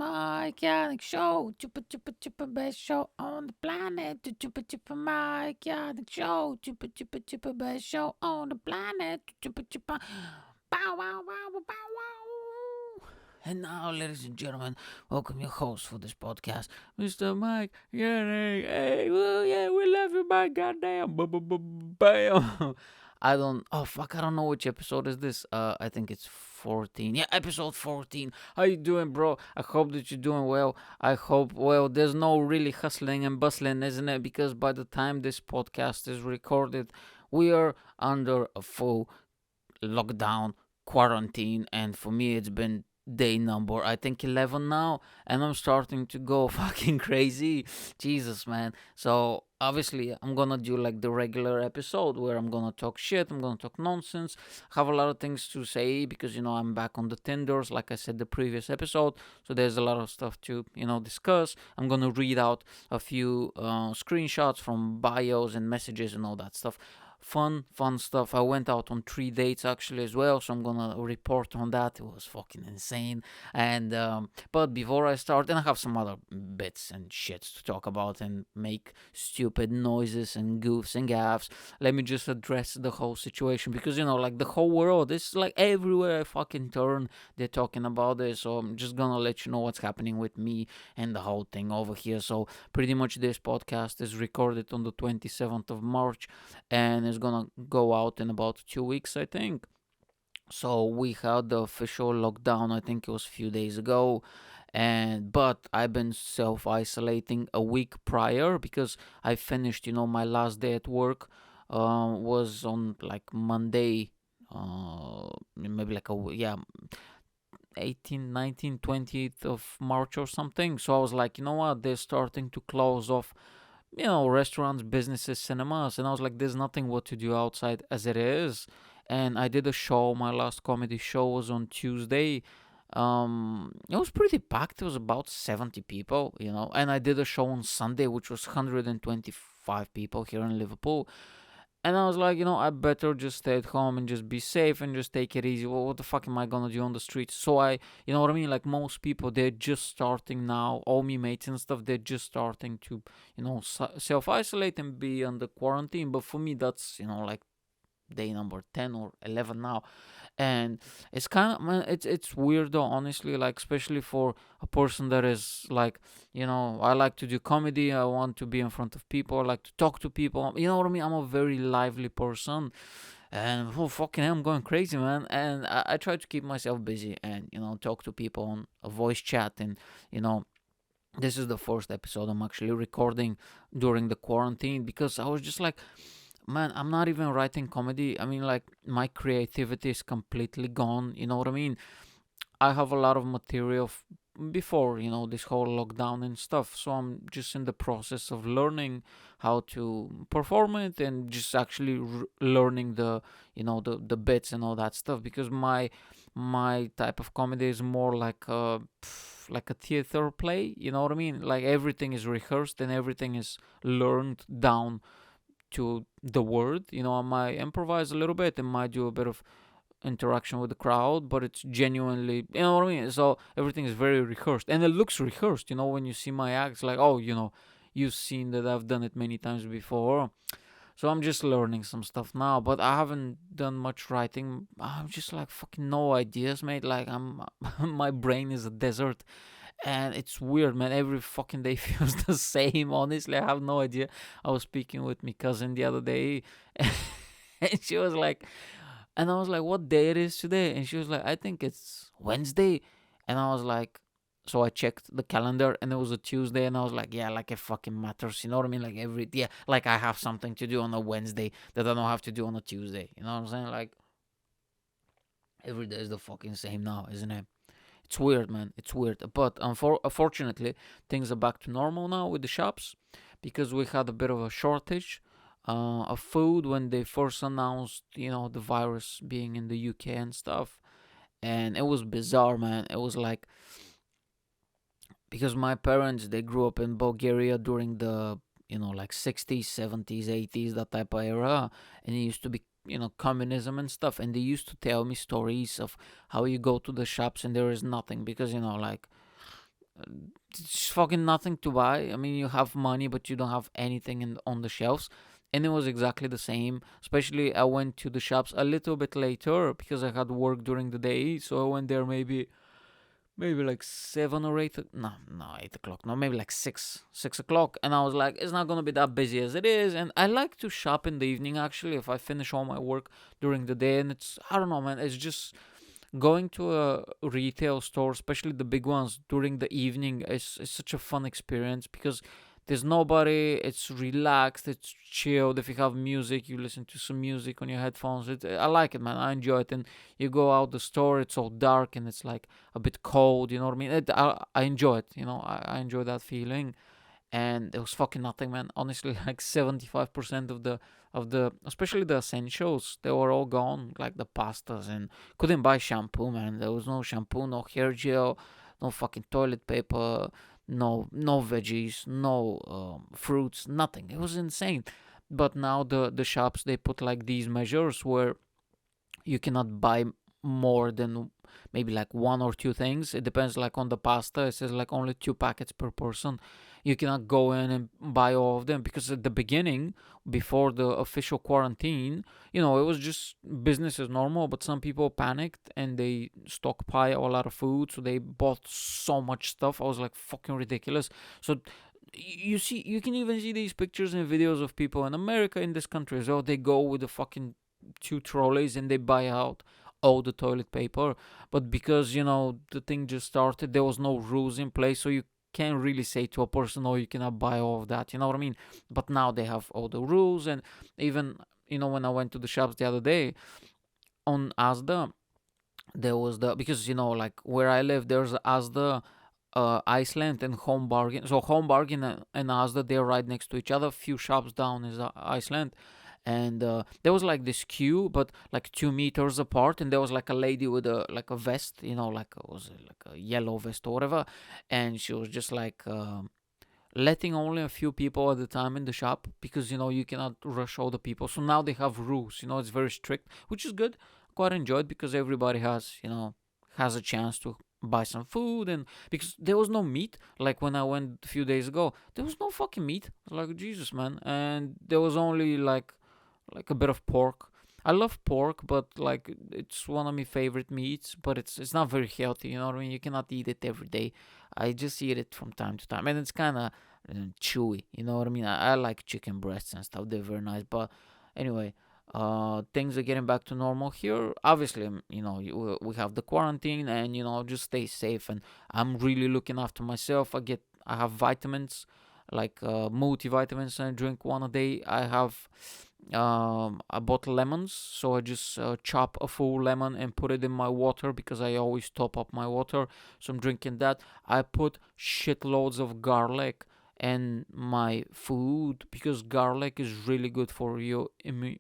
Mike Yanek Show. Chupa chupa chupa best show on the planet. Chupa chupa Mike Yanek Show. Chupa chupa chupa best show on the planet. Chupa chupa. Bow wow wow wow wow. And now, ladies and gentlemen, welcome your host for this podcast, Mr. Mike Yanek. Hey, well, yeah, we love you, Mike. Goddamn. Bam. I don't. Oh fuck! I don't know which episode is this. I think it's 14. Yeah, episode 14. How you doing, bro? I hope that you're doing well. I hope. Well, there's no really hustling and bustling, isn't it? Because by the time this podcast is recorded, we are under a full lockdown, quarantine, and for me, it's been day number I think 11 now, and I'm starting to go fucking crazy. Jesus, man. So obviously I'm gonna do like the regular episode where I'm gonna talk shit, I'm gonna talk nonsense, have a lot of things to say because I'm back on the Tinders, like I said the previous episode. So there's a lot of stuff to discuss. I'm gonna read out a few screenshots from bios and messages and all that stuff. Fun stuff. I went out on 3 dates actually as well, so I'm gonna report on that. It was fucking insane. And but before I start, and I have some other bits and shits to talk about and make stupid noises and goofs and gaffs. Let me just address the whole situation because like the whole world is like everywhere I fucking turn, they're talking about this. So I'm just gonna let you know what's happening with me and the whole thing over here. So pretty much this podcast is recorded on the 27th of March and is gonna go out in about 2 weeks, I think. So we had the official lockdown. I think it was a few days ago, and but I've been self isolating a week prior because I finished. My last day at work was on like Monday. Maybe like yeah, 18th, 19th, 20th of March or something. So I was like, you know what? They're starting to close off restaurants, businesses, cinemas. And I was like, there's nothing what to do outside as it is. And I did a show. My last comedy show was on Tuesday. It was pretty packed. It was about 70 people, And I did a show on Sunday, which was 125 people here in Liverpool. And I was like, I better just stay at home and just be safe and just take it easy. Well, what the fuck am I gonna do on the streets? So you know what I mean? Like most people, they're just starting now. All me mates and stuff, they're just starting to, self isolate and be under quarantine. But for me, that's, like day number 10 or 11 now. And it's kind of, man, it's weird though, honestly, like especially for a person that is like, I like to do comedy, I want to be in front of people, I like to talk to people, you know what I mean? I'm a very lively person, and oh fucking hell, I'm going crazy, man. And I try to keep myself busy and talk to people on a voice chat. And this is the first episode I'm actually recording during the quarantine because I was just like, man, I'm not even writing comedy. I mean, like, my creativity is completely gone. You know what I mean? I have a lot of material before, this whole lockdown and stuff. So I'm just in the process of learning how to perform it and just actually learning the bits and all that stuff because my type of comedy is more like a theater play. You know what I mean? Like everything is rehearsed and everything is learned down to the word. I might improvise a little bit and might do a bit of interaction with the crowd, but it's genuinely, you know what I mean? So everything is very rehearsed and it looks rehearsed, when you see my acts, like, oh, you've seen that I've done it many times before. So I'm just learning some stuff now, but I haven't done much writing. I'm just like fucking no ideas, mate. Like my brain is a desert and it's weird, man. Every fucking day feels the same. Honestly, I have no idea. I was speaking with my cousin the other day, and she was like, and I was like, "What day it is today?" And she was like, "I think it's Wednesday," and I was like. So I checked the calendar and it was a Tuesday and I was like, yeah, like it fucking matters. You know what I mean? Like like I have something to do on a Wednesday that I don't have to do on a Tuesday. You know what I'm saying? Like every day is the fucking same now, isn't it? It's weird, man. It's weird. But unfortunately, things are back to normal now with the shops because we had a bit of a shortage of food when they first announced, the virus being in the UK and stuff. And it was bizarre, man. It was like because my parents they grew up in Bulgaria during the like 60s, 70s, 80s, that type of era, and it used to be communism and stuff, and they used to tell me stories of how you go to the shops and there is nothing because like It's fucking nothing to buy. I mean, you have money, but you don't have anything on the shelves. And it was exactly the same. Especially, I went to the shops a little bit later because I had work during the day. So I went there maybe like 7 or 8. No, no, 8 o'clock. No, maybe like 6 o'clock. And I was like, it's not gonna be that busy as it is. And I like to shop in the evening actually if I finish all my work during the day. And it's, I don't know, man. It's just going to a retail store, especially the big ones during the evening, is such a fun experience because there's nobody. It's relaxed. It's chilled. If you have music, you listen to some music on your headphones. I like it, man. I enjoy it. And you go out the store. It's all dark and it's like a bit cold. You know what I mean? I enjoy it. I enjoy that feeling, and it was fucking nothing, man. Honestly, like 75% of the especially the essentials, they were all gone, like the pastas, and couldn't buy shampoo, man. There was no shampoo, no hair gel, no fucking toilet paper, no veggies, no fruits, nothing. It was insane. But now the shops, they put like these measures where you cannot buy more than maybe like one or two things. It depends, like on the pasta it says like only 2 packets per person. You cannot go in and buy all of them because at the beginning, before the official quarantine, it was just business as normal, but some people panicked and they stockpile a lot of food, so they bought so much stuff. I was like, fucking ridiculous. So you can even see these pictures and videos of people in America, in this country as well. They go with the fucking 2 trolleys and they buy out all the toilet paper. But because the thing just started, there was no rules in place, so you can't really say to a person, "Oh, you cannot buy all of that." You know what I mean? But now they have all the rules, and even when I went to the shops the other day on Asda, there was because like where I live, there's Asda, Iceland, and Home Bargain. So Home Bargain and Asda, they're right next to each other. A few shops down is Iceland, and there was like this queue, but like 2 meters apart, and there was like a lady with a vest, like was it like a yellow vest or whatever, and she was just like letting only a few people at a time in the shop because you cannot rush all the people. So now they have rules. It's very strict, which is good. Quite enjoyed because everybody has a chance to buy some food, and because there was no meat, like when I went a few days ago, there was no fucking meat. Like, Jesus, man. And there was only like a bit of pork. I love pork, but like it's one of my favorite meats. But it's not very healthy. You know what I mean? You cannot eat it every day. I just eat it from time to time, and it's kind of chewy. You know what I mean? I like chicken breasts and stuff. They're very nice. But anyway, things are getting back to normal here. Obviously, we have the quarantine, and just stay safe. And I'm really looking after myself. I have vitamins, like multivitamins, and I drink one a day. I bought lemons, so I just chop a full lemon and put it in my water because I always top up my water. So I'm drinking that. I put shitloads of garlic in my food because garlic is really good for your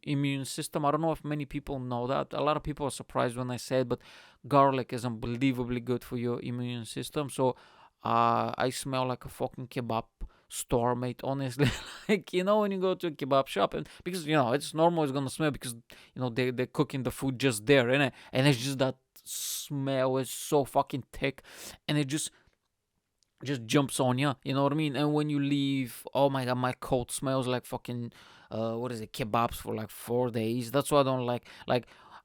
immune system. I don't know if many people know that. A lot of people are surprised when I say it, but garlic is unbelievably good for your immune system. So I smell like a fucking kebab store, mate, honestly. Like, when you go to a kebab shop, and because it's normal, it's gonna smell because they're cooking the food just there, innit? And it's just that smell is so fucking thick, and it just jumps on you. You know what I mean? And when you leave, oh my god, my coat smells like fucking what is it, kebabs for like 4 days. That's why I don't like.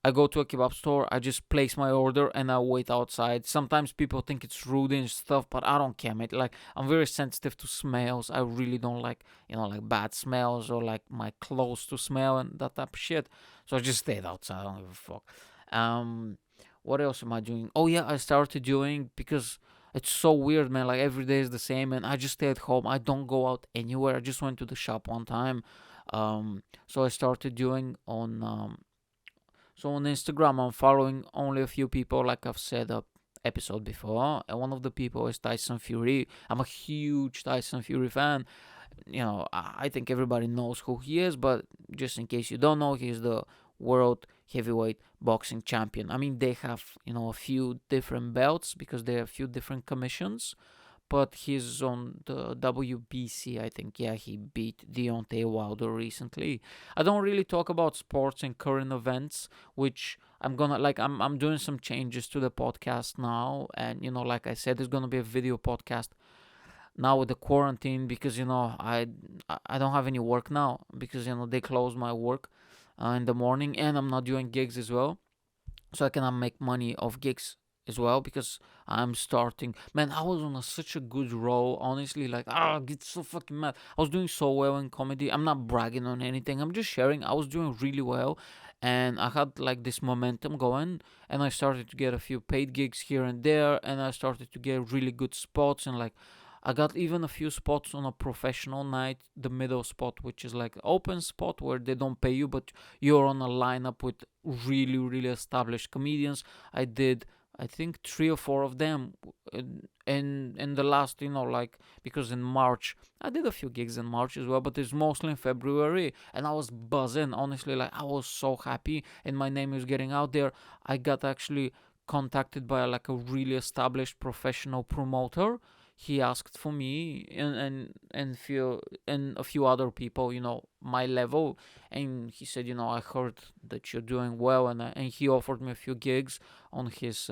I go to a kebab store, I just place my order, and I wait outside. Sometimes people think it's rude and stuff, but I don't care, mate. Like, I'm very sensitive to smells. I really don't like, like bad smells or like my clothes to smell and that type of shit. So I just stayed outside. I don't give a fuck. Um, what else am I doing? Oh yeah, I started doing because it's so weird, man. Like every day is the same, and I just stay at home. I don't go out anywhere. I just went to the shop one time. So I started doing on Instagram. I'm following only a few people, like I've said episode before, and one of the people is Tyson Fury. I'm a huge Tyson Fury fan. I think everybody knows who he is, but just in case you don't know, he's the world heavyweight boxing champion. I mean, they have a few different belts because there are a few different commissions, but he's on the WBC, I think. Yeah, he beat Deontay Wilder recently. I don't really talk about sports and current events, which I'm gonna like. I'm doing some changes to the podcast now, and like I said, there's gonna be a video podcast now with the quarantine because I don't have any work now because they close my work in the morning, and I'm not doing gigs as well, so I cannot make money off gigs as well because I'm starting. Man, I was on such a good roll, honestly. Like, I get so fucking mad. I was doing so well in comedy. I'm not bragging on anything. I'm just sharing. I was doing really well, and I had like this momentum going, and I started to get a few paid gigs here and there, and I started to get really good spots, and like I got even a few spots on a professional night, the middle spot, which is like open spot where they don't pay you, but you're on a lineup with really, really established comedians. I did, I think, 3 or 4 of them in the last, like because in March I did a few gigs in March as well, but it's mostly in February, and I was buzzing. Honestly, like I was so happy, and my name is getting out there. I got actually contacted by like a really established professional promoter. He asked for me and a few other people, my level, and he said, I heard that you're doing well, and he offered me a few gigs on his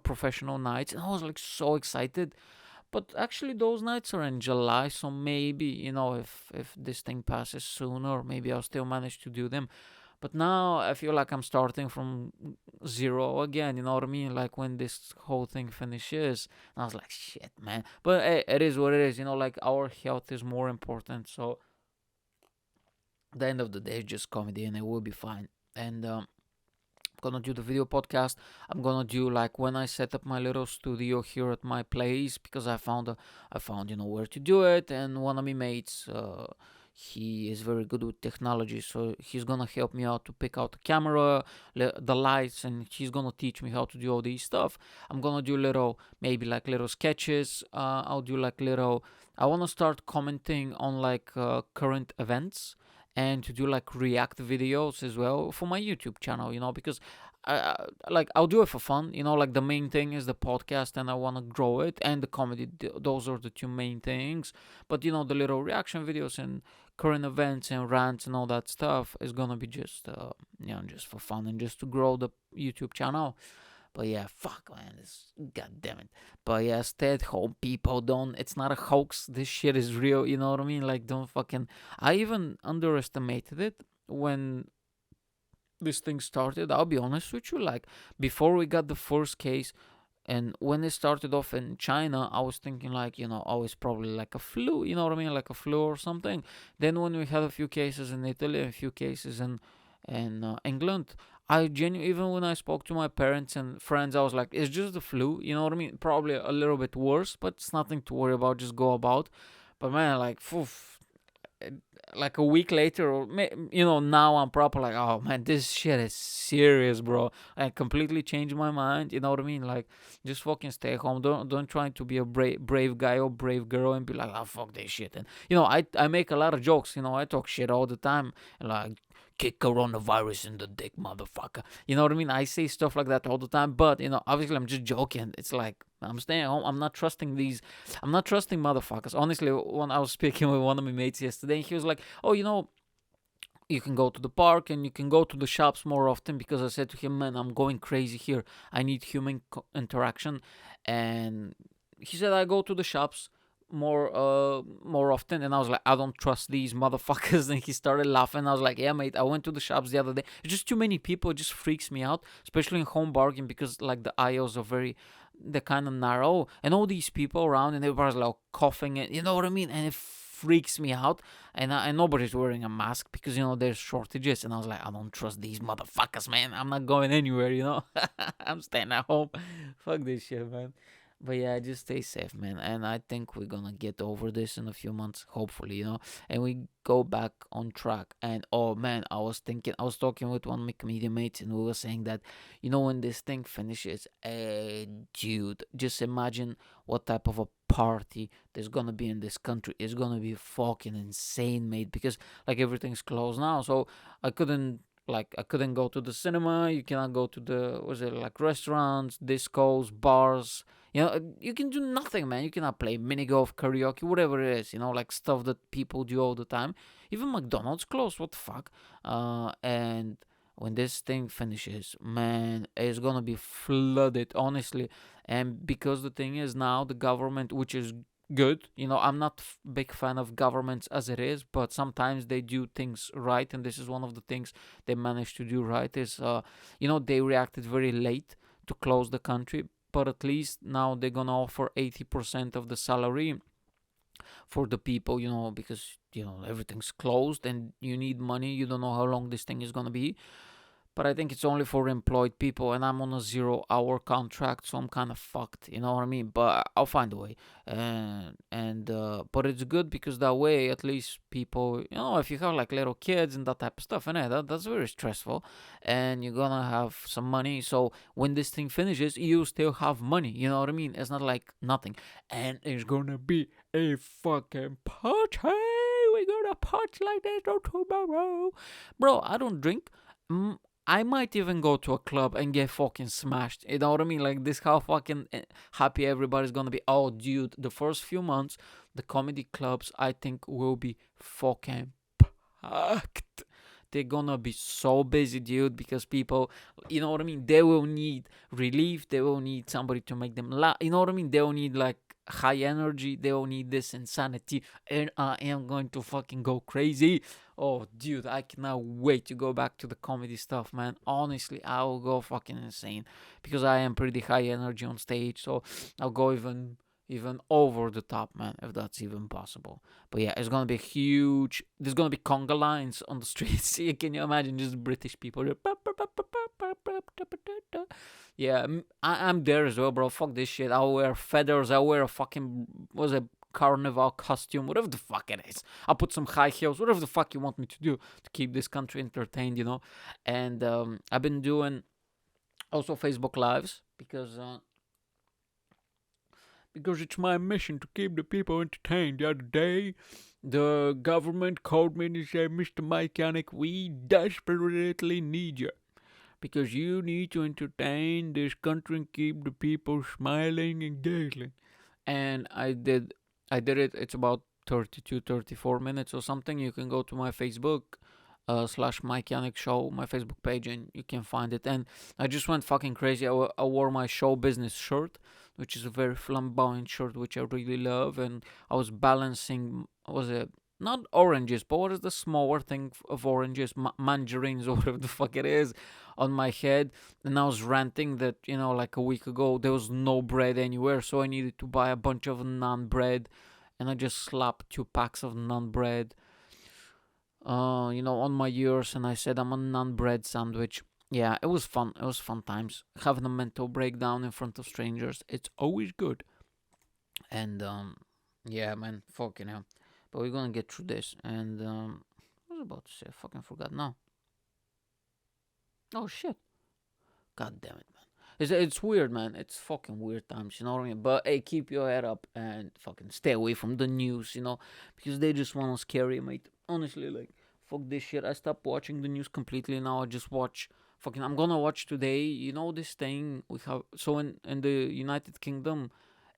professional nights, and I was like so excited. But actually, those nights are in July, so maybe if this thing passes sooner, maybe I'll still manage to do them. But now I feel like I'm starting from zero again. You know what I mean? Like when this whole thing finishes, and I was like, shit, man. But hey, it is what it is. Like our health is more important. So at the end of the day, it's just comedy, and it will be fine. And I'm gonna do the video podcast. I'm gonna do like when I set up my little studio here at my place because I found where to do it, and one of my mates he is very good with technology, so he's gonna help me out to pick out the camera, the lights, and he's gonna teach me how to do all these stuff. I'm gonna do maybe like little sketches. I'll do like little. I wanna start commenting on like current events and to do like react videos as well for my YouTube channel, because like I'll do it for fun, like the main thing is the podcast and I want to grow it, and the comedy. Those are the two main things. But the little reaction videos and current events and rants and all that stuff is gonna be just just for fun and just to grow the YouTube channel. But yeah, fuck, man, god damn it. But yeah, stay at home, people. Don't. It's not a hoax. This shit is real. You know what I mean? Like, don't fucking. I even underestimated it when this thing started. I'll be honest with you. Like, before we got the first case, and when it started off in China, I was thinking like, oh, it's probably like a flu. You know what I mean? Like a flu or something. Then when we had a few cases in Italy, a few cases in England, even when I spoke to my parents and friends, I was like, it's just the flu. You know what I mean? Probably a little bit worse, but it's nothing to worry about. Just go about. But man, like, like a week later, or now I'm proper like, oh man, this shit is serious, bro. I completely changed my mind. You know what I mean? Like, just fucking stay home. Don't try to be a brave guy or brave girl and be like, oh fuck this shit. And I make a lot of jokes. I talk shit all the time, and like, kick coronavirus in the dick, motherfucker. You know what I mean? I say stuff like that all the time, but obviously I'm just joking. It's like I'm staying home. I'm not trusting motherfuckers. Honestly, when I was speaking with one of my mates yesterday, he was like, "Oh, you can go to the park and you can go to the shops more often," because I said to him, "Man, I'm going crazy here. I need human interaction," and he said, "I go to the shops more often," and I was like, "I don't trust these motherfuckers." And he started laughing. I was like, "Yeah, mate, I went to the shops the other day. It's just too many people. It just freaks me out, especially in home bargain, because like the aisles are they're kind of narrow, and all these people around, and everybody's like coughing, and you know what I mean, and it freaks me out. And nobody's wearing a mask because there's shortages, and I was like, I don't trust these motherfuckers, man. I'm not going anywhere. I'm staying at home. Fuck this shit, man. But yeah, just stay safe, man. And I think we're gonna get over this in a few months, hopefully, and we go back on track. And oh man, I was talking with one of my comedian mates, and we were saying that, when this thing finishes, dude, just imagine what type of a party there's gonna be in this country. It's gonna be fucking insane, mate, because like everything's closed now. So I couldn't. I couldn't go to the cinema. You cannot go to the, was it like restaurants, discos, bars, You can do nothing, man. You cannot play mini golf, karaoke, whatever it is. Like stuff that people do all the time. Even McDonald's closed. What the fuck? And when this thing finishes, man, it's gonna be flooded, honestly. And because the thing is now the government, which is good. I'm not big fan of governments as it is, but sometimes they do things right, and this is one of the things they managed to do right. Is they reacted very late to close the country, but at least now they're gonna offer 80% of the salary for the people, because everything's closed and you need money. You don't know how long this thing is gonna be, but I think it's only for employed people, and I'm on a 0 hour contract, so I'm kind of fucked. You know what I mean? But I'll find a way, and but it's good because that way, at least people, if you have like little kids and that type of stuff, and that's very stressful, and you're gonna have some money. So when this thing finishes, you still have money. You know what I mean? It's not like nothing, and it's gonna be a fucking party. We're gonna party like this tomorrow, bro. I don't drink. I might even go to a club and get fucking smashed. You know what I mean? Like, this how fucking happy everybody's gonna be. Oh, dude, the first few months, the comedy clubs, I think, will be fucking packed. They're gonna be so busy, dude, because people, you know what I mean? They will need relief. They will need somebody to make them laugh. You know what I mean? They will need, like, high energy. They will need this insanity. And I am going to fucking go crazy. Oh, dude, I cannot wait to go back to the comedy stuff, man. Honestly, I will go fucking insane because I am pretty high energy on stage. So I'll go even over the top, man, if that's even possible. But yeah, it's gonna be huge. There's gonna be conga lines on the streets. Can you imagine just British people? Yeah, I'm there as well, bro. Fuck this shit. I'll wear feathers. I'll wear a fucking was a carnival costume, whatever the fuck it is. I'll put some high heels, whatever the fuck you want me to do to keep this country entertained. And I've been doing also Facebook Lives because it's my mission to keep the people entertained. The other day, the government called me and said, Mr. Mike Yanek, we desperately need you because you need to entertain this country and keep the people smiling and giggling. And I did it. It's about 32, 34 minutes or something. You can go to my Facebook slash Mike Yannick Show, my Facebook page, and you can find it. And I just went fucking crazy. I wore my show business shirt, which is a very flamboyant shirt, which I really love. And I was balancing, was it not oranges, but what is the smaller thing of oranges, mandarins or whatever the fuck it is, on my head. And I was ranting that, like a week ago, there was no bread anywhere, so I needed to buy a bunch of naan bread. And I just slapped 2 packs of naan bread, on my ears, and I said I'm a naan bread sandwich. Yeah, it was fun. It was fun times. Having a mental breakdown in front of strangers, it's always good. And yeah, man, fucking hell. But we're gonna get through this. And what was I about to say? I fucking forgot now. Oh shit. God damn it, man. It's weird, man. It's fucking weird times, you know what I mean? But hey, keep your head up and fucking stay away from the news, because they just want to scare you, mate. Honestly, like, fuck this shit. I stopped watching the news completely now. I just watch fucking. I'm gonna watch today. This thing we have. So in the United Kingdom,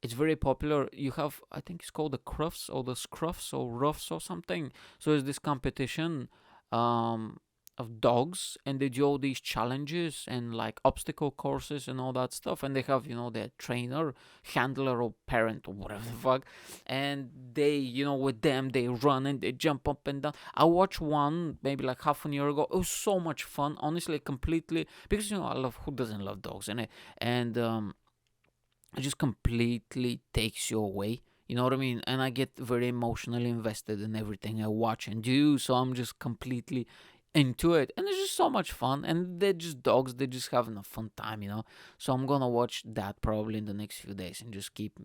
it's very popular. You have, I think it's called the Crufts or the Scruffs or Ruffs or something. So it's this competition. Of dogs, and they do all these challenges and like obstacle courses and all that stuff, and they have their trainer, handler, or parent, or whatever the fuck, and they with them they run and they jump up and down. I watched one maybe like half a year ago. It was so much fun, honestly, completely, because I love, who doesn't love dogs, and it just completely takes you away. You know what I mean? And I get very emotionally invested in everything I watch and do, so I'm just completely into it, and it's just so much fun, and they're just dogs, they're just having a fun time. So I'm gonna watch that probably in the next few days and just keep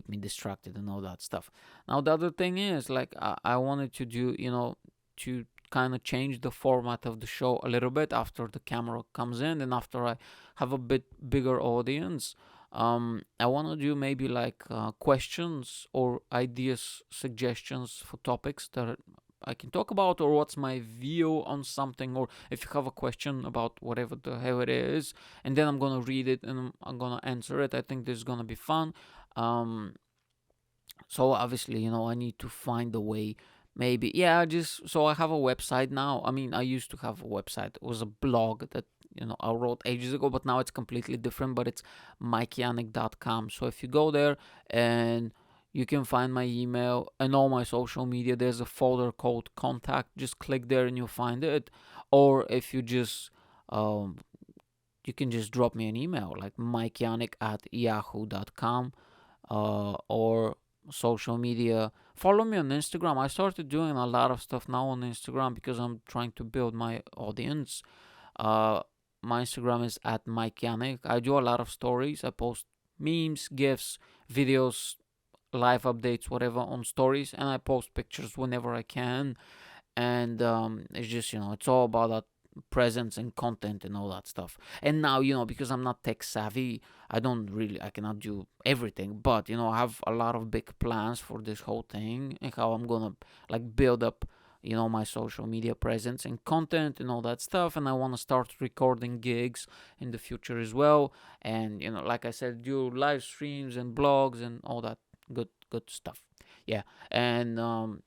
me distracted and all that stuff. Now the other thing is, like, I wanted to do, to kind of change the format of the show a little bit after the camera comes in and after I have a bit bigger audience. I want to do maybe like questions or ideas, suggestions for topics that I can talk about, or what's my view on something, or if you have a question about whatever the hell it is, and then I'm gonna read it and I'm gonna answer it. I think this is gonna be fun. Um, so obviously, I need to find a way. Maybe, yeah, just so I have a website now. I mean, I used to have a website. It was a blog that I wrote ages ago, but now it's completely different. But it's MikeYanek.com. So if you go there and you can find my email and all my social media, there's a folder called contact. Just click there and you'll find it. Or if um, you can just drop me an email like MikeYanek@yahoo.com, or social media. Follow me on Instagram. I started doing a lot of stuff now on Instagram because I'm trying to build my audience. Uh, my Instagram is at Mike Yanek. I do a lot of stories. I post memes, gifs, videos, live updates, whatever on stories, and I post pictures whenever I can. And it's just, it's all about that presence and content and all that stuff. And now, because I'm not tech savvy, I cannot do everything, but I have a lot of big plans for this whole thing and how I'm gonna like build up my social media presence and content and all that stuff. And I want to start recording gigs in the future as well, and like I said, do live streams and blogs and all that good stuff. Yeah. And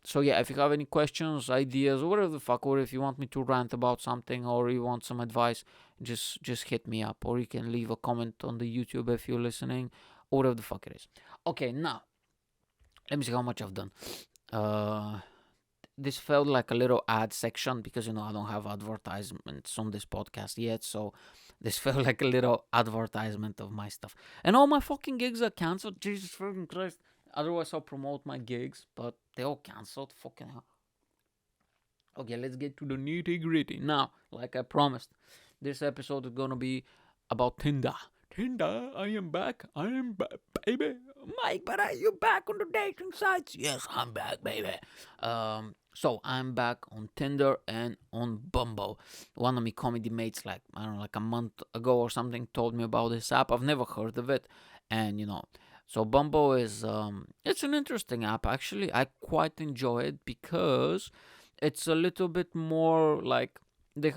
so yeah, if you have any questions, ideas, or whatever the fuck, or if you want me to rant about something, or you want some advice, just hit me up, or you can leave a comment on the YouTube if you're listening, or whatever the fuck it is. Okay, now let me see how much I've done. Uh, this felt like a little ad section because I don't have advertisements on this podcast yet, so this felt like a little advertisement of my stuff. And all my fucking gigs are cancelled. Jesus fucking Christ. Otherwise, I'll promote my gigs, but they all cancelled. Fucking hell. Okay, let's get to the nitty gritty. Now, like I promised, this episode is gonna be about Tinder. Tinder, I am back. I am back, baby. Mike, but are you back on the dating sites? Yes, I'm back, baby. So I'm back on Tinder and on Bumble. One of my comedy mates, like I don't know, like a month ago or something, told me about this app. I've never heard of it, and so Bumble is it's an interesting app actually. I quite enjoy it because it's a little bit more like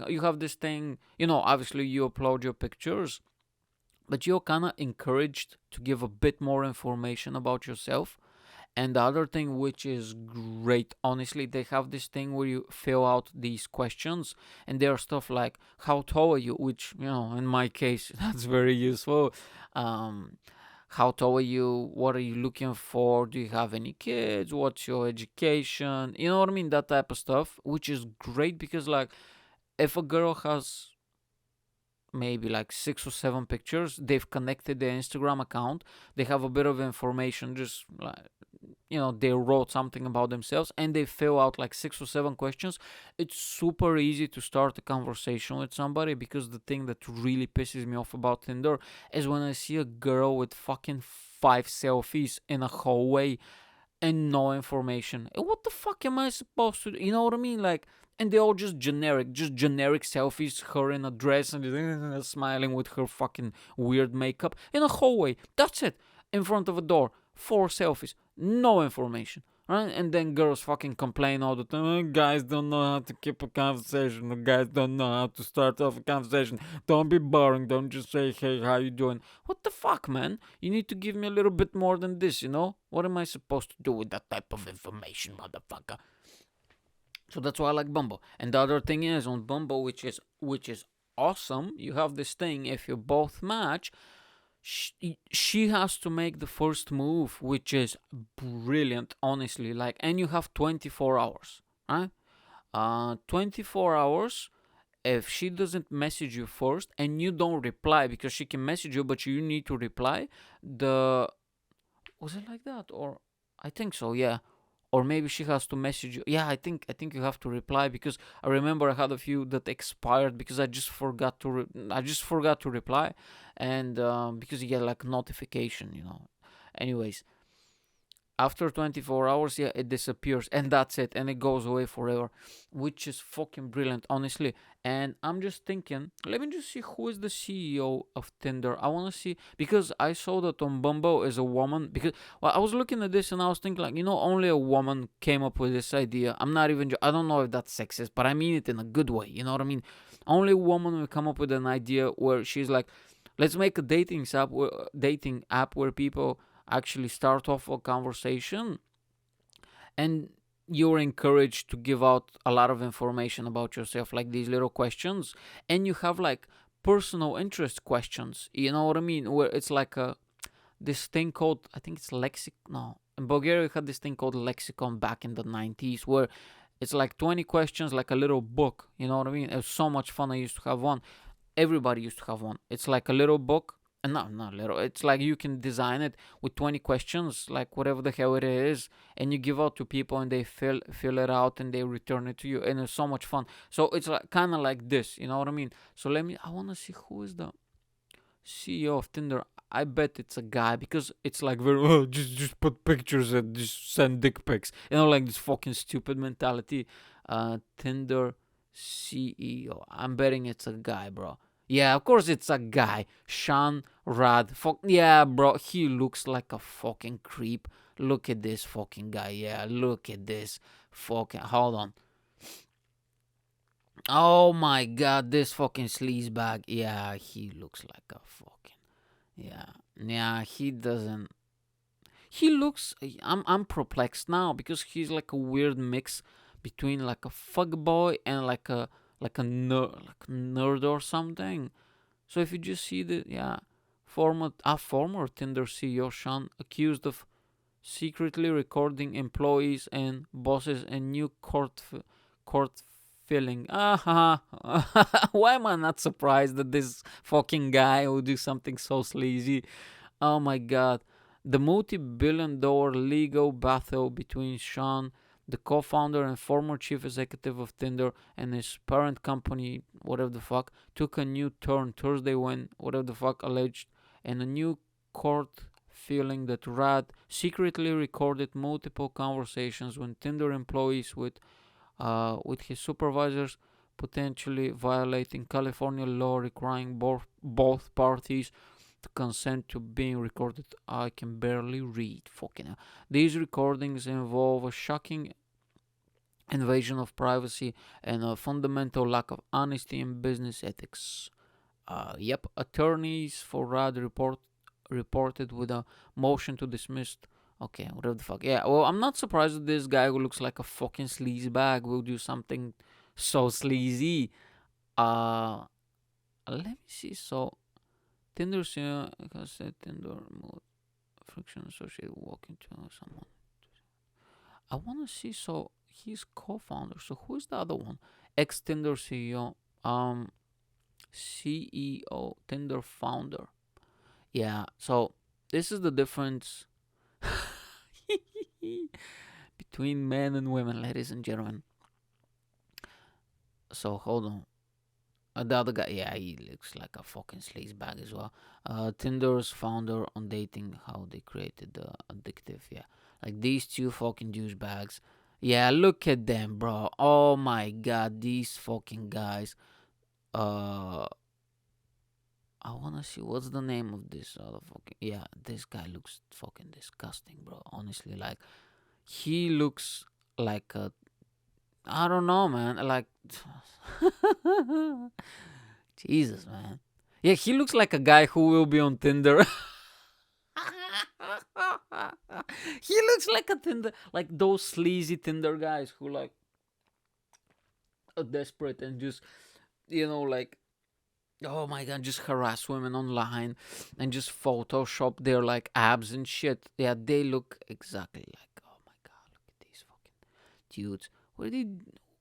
you have this thing. Obviously you upload your pictures, but you're kind of encouraged to give a bit more information about yourself. And the other thing, which is great, honestly, they have this thing where you fill out these questions, and there are stuff like, how tall are you? Which, in my case, that's very useful. How tall are you? What are you looking for? Do you have any kids? What's your education? You know what I mean? That type of stuff, which is great because, like, if a girl has maybe like 6 or 7 pictures, they've connected their Instagram account, they have a bit of information, just like, they wrote something about themselves and they fill out like 6 or 7 questions. It's super easy to start a conversation with somebody because the thing that really pisses me off about Tinder is when I see a girl with fucking 5 selfies in a hallway and no information. What the fuck am I supposed to do? You know what I mean? Like, and they're all just generic selfies, her in a dress and smiling with her fucking weird makeup in a hallway. That's it. In front of a door. 4 selfies. No information. Right? And then girls fucking complain all the time. "Oh, guys don't know how to keep a conversation. Or guys don't know how to start off a conversation. Don't be boring. Don't just say, hey, how you doing?" What the fuck, man? You need to give me a little bit more than this, What am I supposed to do with that type of information, motherfucker? So that's why I like Bumble. And the other thing is on Bumble, which is awesome. You have this thing, if you both match, she has to make the first move, which is brilliant, honestly. Like, and you have 24 hours, right? 24 hours. If she doesn't message you first and you don't reply, because she can message you, but you need to reply. Was it like that? Or I think so, yeah. Or maybe she has to message you. Yeah, I think you have to reply, because I remember I had a few that expired because I just forgot to reply, and because you get like notification. Anyways, after 24 hours, yeah, it disappears and that's it, and it goes away forever, which is fucking brilliant, honestly. And I'm just thinking, let me just see who is the CEO of Tinder. I want to see, because I saw that on Bumble is a woman. Because, well, I was looking at this and I was thinking, like, only a woman came up with this idea. I'm not even, I don't know if that's sexist, but I mean it in a good way. You know what I mean? Only a woman will come up with an idea where she's like, let's make a dating app where people actually start off a conversation, and you're encouraged to give out a lot of information about yourself, like these little questions, and you have like personal interest questions. You know what I mean? Where it's like this thing called, I think it's lexic. No, in Bulgaria we had this thing called lexicon back in the 90s, where it's like 20 questions, like a little book. You know what I mean? It was so much fun. I used to have one. Everybody used to have one. It's like a little book. And no, not little. It's like you can design it with 20 questions, like whatever the hell it is, and you give out to people, and they fill it out, and they return it to you, and it's so much fun. So it's like kind of like this, you know what I mean? So I want to see who is the CEO of Tinder. I bet it's a guy, because it's like very, just put pictures and just send dick pics. Like this fucking stupid mentality. Tinder CEO. I'm betting it's a guy, bro. Yeah, of course it's a guy. Sean Rad. Yeah, bro. He looks like a fucking creep. Look at this fucking guy. Yeah, look at this fucking. Hold on. Oh my god, this fucking sleazebag. Yeah, he looks like a fucking. Yeah, yeah. He doesn't. He looks. I'm perplexed now, because he's like a weird mix between like a fuckboy and like a nerd or something. So if you just see the, yeah, former Tinder CEO Sean accused of secretly recording employees and bosses in new court filing. Why am I not surprised that this fucking guy will do something so sleazy? Oh my god. The multi-billion-dollar legal battle between Sean, the co-founder and former chief executive of Tinder, and his parent company, whatever the fuck, took a new turn Thursday when, whatever the fuck, alleged in a new court filing that Rad secretly recorded multiple conversations when Tinder employees with his supervisors, potentially violating California law requiring both parties to consent to being recorded. I can barely read. Fucking hell. These recordings involve a shocking invasion of privacy and a fundamental lack of honesty and business ethics. Yep, attorneys for Rad reported with a motion to dismiss. Okay, whatever the fuck. Yeah, well, I'm not surprised that this guy who looks like a fucking sleazebag will do something so sleazy. Let me see. So, Tinder, because Tinder mode friction associated with walking to someone. I want to see. So, he's co-founder. So, who is the other one? Ex Tinder CEO. CEO, Tinder founder. Yeah, so this is the difference between men and women, ladies and gentlemen. So hold on. The other guy, yeah, he looks like a fucking sleazebag as well. Tinder's founder on dating, how they created the addictive, yeah. Like these two fucking douchebags. Yeah, look at them, bro. Oh my god, these fucking guys. Uh, I wanna see what's the name of this other fucking. Yeah, this guy looks fucking disgusting, bro. Honestly, like he looks like a. I don't know, man. Like, Jesus, man. Yeah, he looks like a guy who will be on Tinder. He looks like a Tinder, like those sleazy Tinder guys who like are desperate and just, like, oh my god, just harass women online and just Photoshop their like abs and shit. Yeah, they look exactly like. Oh my god, look at these fucking dudes.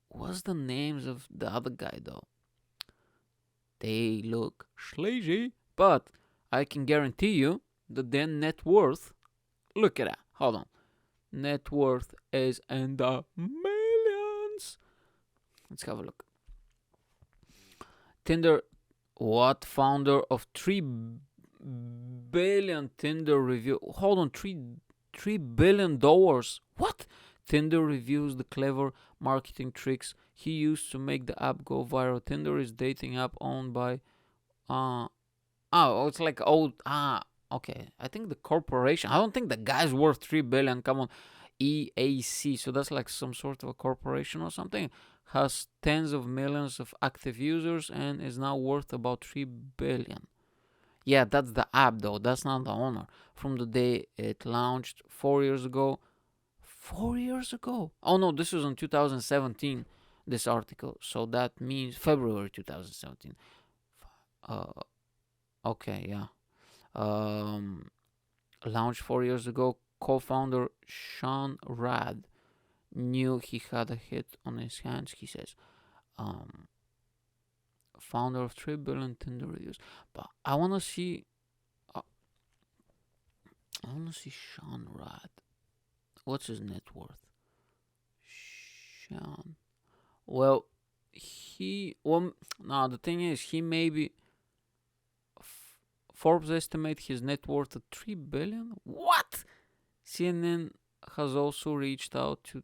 What's the names of the other guy though? They look sleazy, but I can guarantee you that their net worth. Look at that. Hold on. Net worth is in the millions. Let's have a look. Tinder, what founder of 3 billion Tinder review? Hold on, $3 billion. What? Tinder reviews the clever marketing tricks he used to make the app go viral. Tinder is dating app owned by uh it's like old okay. I think the corporation. I don't think the guy's worth 3 billion. Come on. EAC. So that's like some sort of a corporation or something. Has tens of millions of active users and is now worth about 3 billion. Yeah, that's the app though. That's not the owner. From the day it launched 4 years ago. 4 years ago. Oh no, this was in 2017. This article. So that means February 2017. Uh, okay, yeah. Um, Launched 4 years ago. Co-founder Sean Rad knew he had a hit on his hands. He says, um, founder of 3 billion Tinder reviews. But I wanna see. Uh, I wanna see Sean Rad. What's his net worth? Sean. Well, no. The thing is, he maybe Forbes estimate his net worth at 3 billion. What? CNN has also reached out to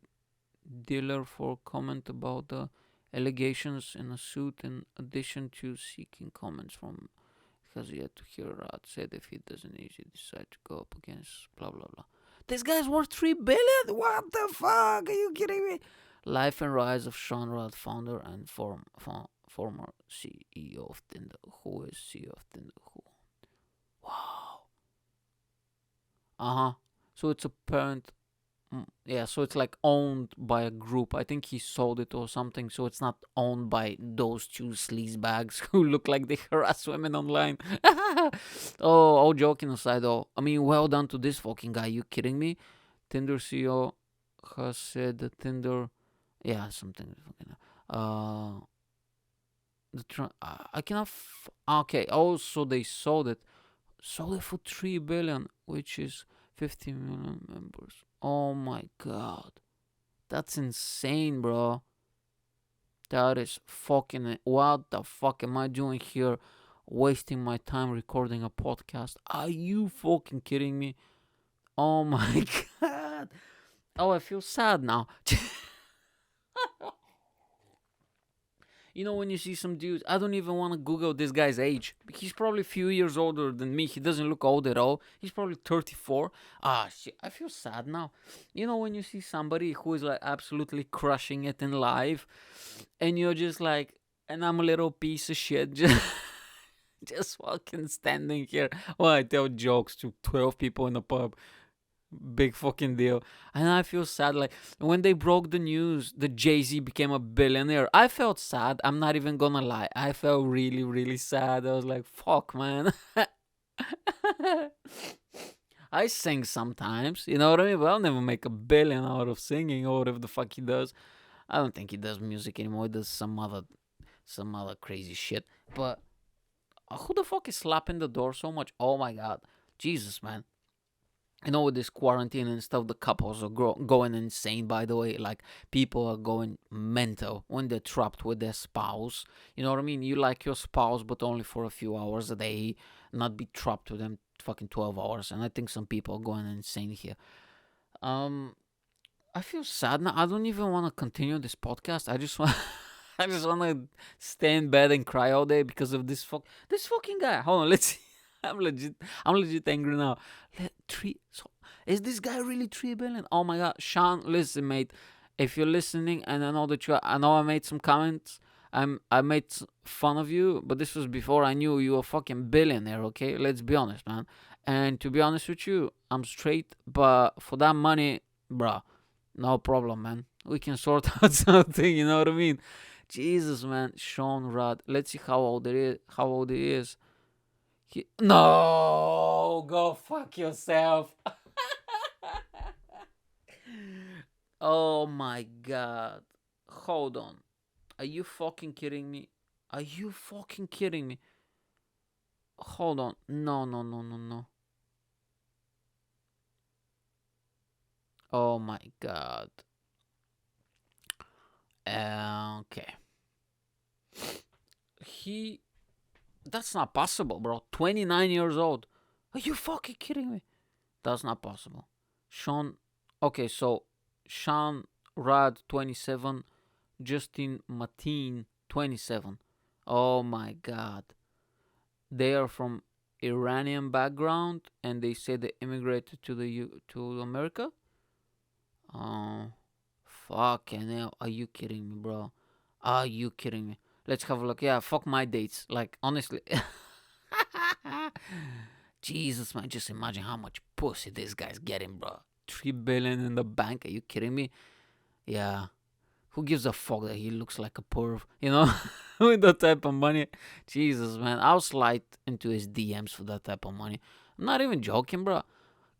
dealer for comment about the allegations in a suit. In addition to seeking comments from, has yet to hear Rad said if he doesn't easily decide to go up against blah blah blah. This guy's worth 3 billion. What the fuck? Are you kidding me? Life and rise of Sean Rad, founder and former CEO of Tinder. Who is CEO of Tinder? Who? Wow. So it's a parent. Yeah, so it's like owned by a group. I think he sold it or something, so it's not owned by those two sleazebags who look like they harass women online. All joking aside, though, I mean, well done to this fucking guy. You kidding me? Tinder CEO has said that Tinder, yeah, something. I cannot. Okay. Also, they sold it for 3 billion, which is 50 million members. Oh my god. That's insane, bro. That is fucking. What the fuck am I doing here? Wasting my time recording a podcast. Are you fucking kidding me? Oh my god. Oh, I feel sad now. You know, when you see some dudes, I don't even want to Google this guy's age. He's probably a few years older than me. He doesn't look old at all. He's probably 34. Ah, shit. I feel sad now. You know, when you see somebody who is like absolutely crushing it in life, and you're just like, and I'm a little piece of shit, just fucking standing here while I tell jokes to 12 people in a pub. Big fucking deal. And I feel sad. Like when they broke the news that Jay-Z became a billionaire, I felt sad. I'm not even gonna lie. I felt really, really sad. I was like, fuck, man. I sing sometimes, you know what I mean? But I'll never make a billion out of singing or whatever the fuck he does. I don't think he does music anymore. He does some other crazy shit. But who the fuck is slapping the door so much? Oh my god. Jesus, man. You know, with this quarantine and stuff, the couples are going insane, by the way. Like, people are going mental when they're trapped with their spouse. You know what I mean? You like your spouse, but only for a few hours a day, not be trapped with them fucking 12 hours. And I think some people are going insane here. I feel sad now. I don't even want to continue this podcast. I just want. I just want to stay in bed and cry all day because of this fucking guy. Hold on, let's see. I'm legit angry now. Is this guy really 3 billion? Oh my god, Sean, listen, mate. If you're listening, and I know I made some comments. I made fun of you, but this was before I knew you were a fucking billionaire. Okay, let's be honest, man. And to be honest with you, I'm straight, but for that money, bruh, no problem, man. We can sort out something. You know what I mean? Jesus, man, Sean Rudd. Let's see how old it is. How old he is. No, go fuck yourself. Oh my god. Hold on. Are you fucking kidding me? Are you fucking kidding me? Hold on. No, no, no, no, no. Oh my god. Okay. That's not possible, bro. 29 years old. Are you fucking kidding me? That's not possible. Sean. Okay, so Sean Rad 27, Justin Mateen 27. Oh my god. They are from Iranian background and they say they immigrated to America. Oh, fucking hell. Are you kidding me, bro? Are you kidding me? Let's have a look. Yeah, fuck my dates. Like, honestly. Jesus, man. Just imagine how much pussy this guy's getting, bro. 3 billion in the bank. Are you kidding me? Yeah. Who gives a fuck that he looks like a perv? You know? With that type of money. Jesus, man. I'll slide into his DMs for that type of money. I'm not even joking, bro.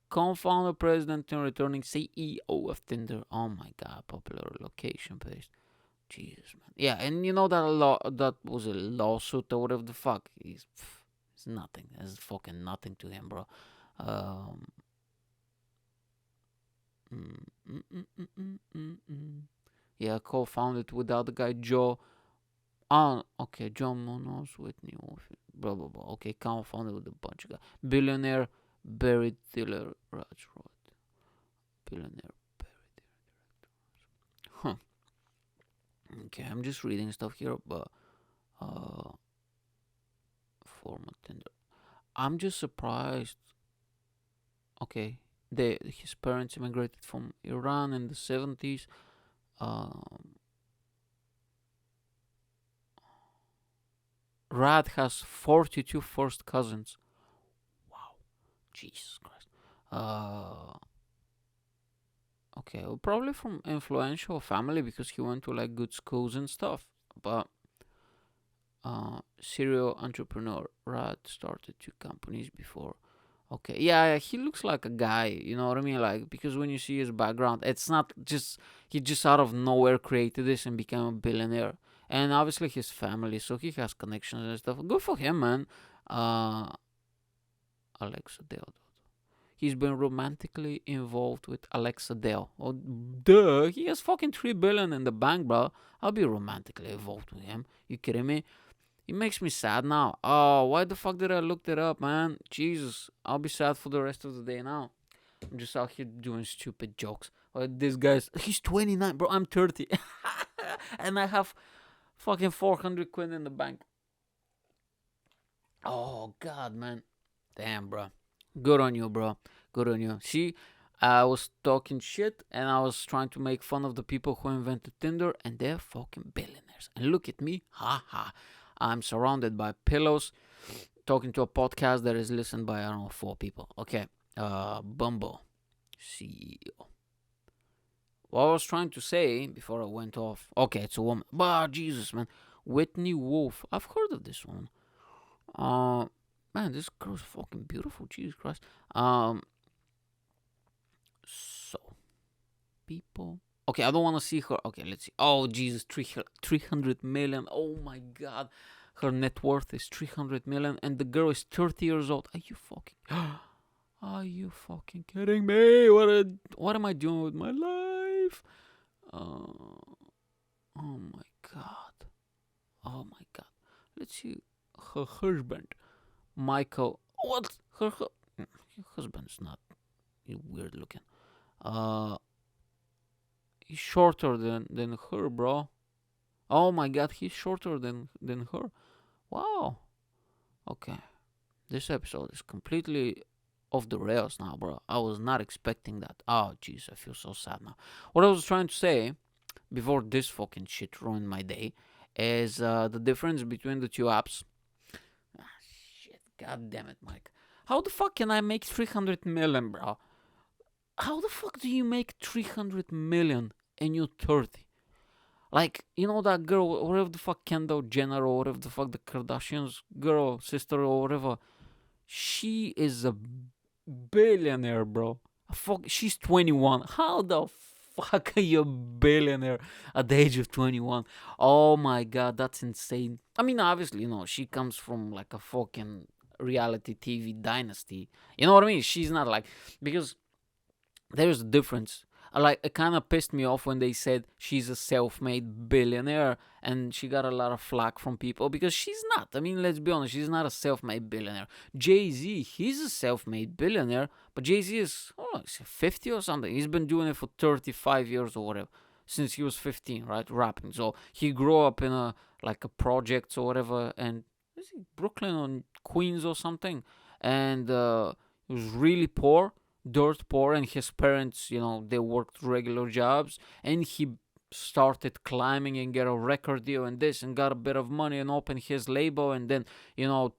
Co-founder, president, and returning CEO of Tinder. Oh my god, popular location based. Jesus, man. Yeah, and you know that was a lawsuit or whatever the fuck. It's nothing. It's fucking nothing to him, bro. Um. mm, mm, mm, mm, mm, mm, mm. Yeah, co-founded with the other guy Joe. Oh, okay, John Munoz, Whitney Wolf, blah blah blah. Okay, co-founded with a bunch of guys. Billionaire Barry Diller Rajrod. Billionaire Barry Diller. Huh. Okay, I'm just reading stuff here, but uh, former Tinder. I'm just surprised. Okay, his parents immigrated from Iran in the 70s. Um, Rad has 42 first cousins. Wow, Jesus Christ. Okay, well, probably from influential family because he went to like good schools and stuff. But serial entrepreneur, Rad started 2 companies before. Okay, yeah, he looks like a guy, you know what I mean? Like, because when you see his background, it's not just, he just out of nowhere created this and became a billionaire. And obviously his family, so he has connections and stuff. Good for him, man. Uh, Alexa Dale. He's been romantically involved with Alexa Dale. Oh, duh, he has fucking 3 billion in the bank, bro. I'll be romantically involved with him. You kidding me? It makes me sad now. Oh, why the fuck did I look that up, man? Jesus, I'll be sad for the rest of the day now. I'm just out here doing stupid jokes. This guy's, he's 29, bro. I'm 30. And I have fucking 400 quid in the bank. Oh, God, man. Damn, bro. Good on you, bro. Good on you. See, I was talking shit and I was trying to make fun of the people who invented Tinder and they're fucking billionaires. And look at me. Ha ha. I'm surrounded by pillows talking to a podcast that is listened by, I don't know, 4 people. Okay. Bumble CEO. What I was trying to say before I went off. Okay, it's a woman. But Jesus, man. Whitney Wolf. I've heard of this one. Man, this girl's fucking beautiful. Jesus Christ. So people. Okay, I don't want to see her. Okay, let's see. Oh Jesus, 300 million. Oh my God, her net worth is 300 million, and the girl is 30 years old. Are you fucking? Are you fucking kidding me? What am I doing with my life? Oh my God. Oh my God. Let's see her husband. Michael. What? Her husband's not weird looking. He's shorter than her, bro. Oh my god, he's shorter than her. Wow. Okay. This episode is completely off the rails now, bro. I was not expecting that. Oh jeez, I feel so sad now. What I was trying to say before this fucking shit ruined my day is the difference between the two apps. Shit, god damn it, Mike. How the fuck can I make 300 million, bro? How the fuck do you make 300 million and you're 30? Like, you know that girl, whatever the fuck Kendall Jenner or whatever the fuck the Kardashians girl, sister or whatever, she is a billionaire, bro. Fuck, she's 21. How the fuck are you a billionaire at the age of 21? Oh my god, that's insane. I mean, obviously, you know, she comes from like a fucking reality TV dynasty. You know what I mean? She's not like, because there's a difference. Like, it kind of pissed me off when they said she's a self-made billionaire, and she got a lot of flack from people because she's not. I mean, let's be honest, she's not a self-made billionaire. Jay-Z, he's a self-made billionaire, but Jay-Z is, oh, is 50 or something. He's been doing it for 35 years or whatever, since he was 15, right, rapping. So he grew up in a like a project or whatever, and is it Brooklyn or Queens or something, and he was really poor, dirt poor, and his parents, they worked regular jobs, and he started climbing and get a record deal and this and got a bit of money and opened his label, and then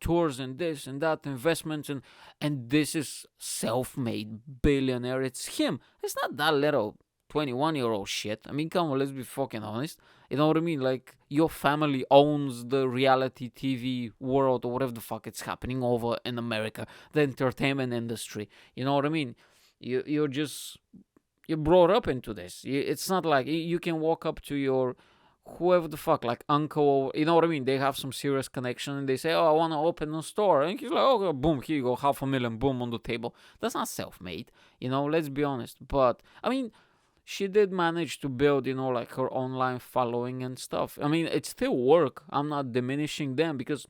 tours and this and that, investments, and this is self-made billionaire. It's him. It's not that little 21-year-old shit. I mean, come on, let's be fucking honest. You know what I mean? Like, your family owns the reality TV world or whatever the fuck it's happening over in America, the entertainment industry. You know what I mean? You're brought up into this. It's not like you can walk up to your whoever the fuck, like uncle, you know what I mean? They have some serious connection and they say, oh, I want to open a store. And he's like, oh, boom, here you go, $500,000, boom, on the table. That's not self-made, let's be honest. But, I mean, she did manage to build, like her online following and stuff. I mean, it's still work. I'm not diminishing them because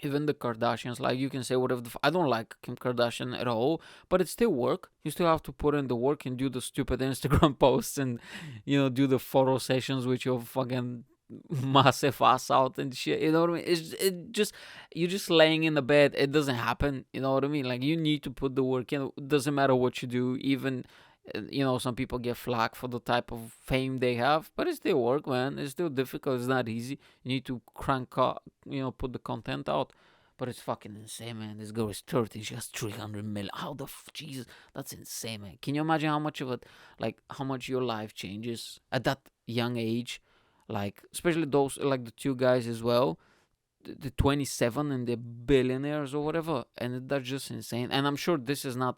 even the Kardashians, like, you can say whatever I don't like Kim Kardashian at all, but it's still work. You still have to put in the work and do the stupid Instagram posts and, do the photo sessions with your fucking massive ass out and shit. You know what I mean? You're just laying in the bed. It doesn't happen. You know what I mean? Like, you need to put the work in. It doesn't matter what you do. Even, some people get flack for the type of fame they have, but it's still work, man. It's still difficult. It's not easy. You need to crank out, put the content out. But it's fucking insane, man. This girl is 30. She has 300 million. How the Jesus? That's insane, man. Can you imagine how much of it, like, how much your life changes at that young age? Like, especially those, like the two guys as well, the 27 and the billionaires or whatever. And that's just insane. And I'm sure this is not,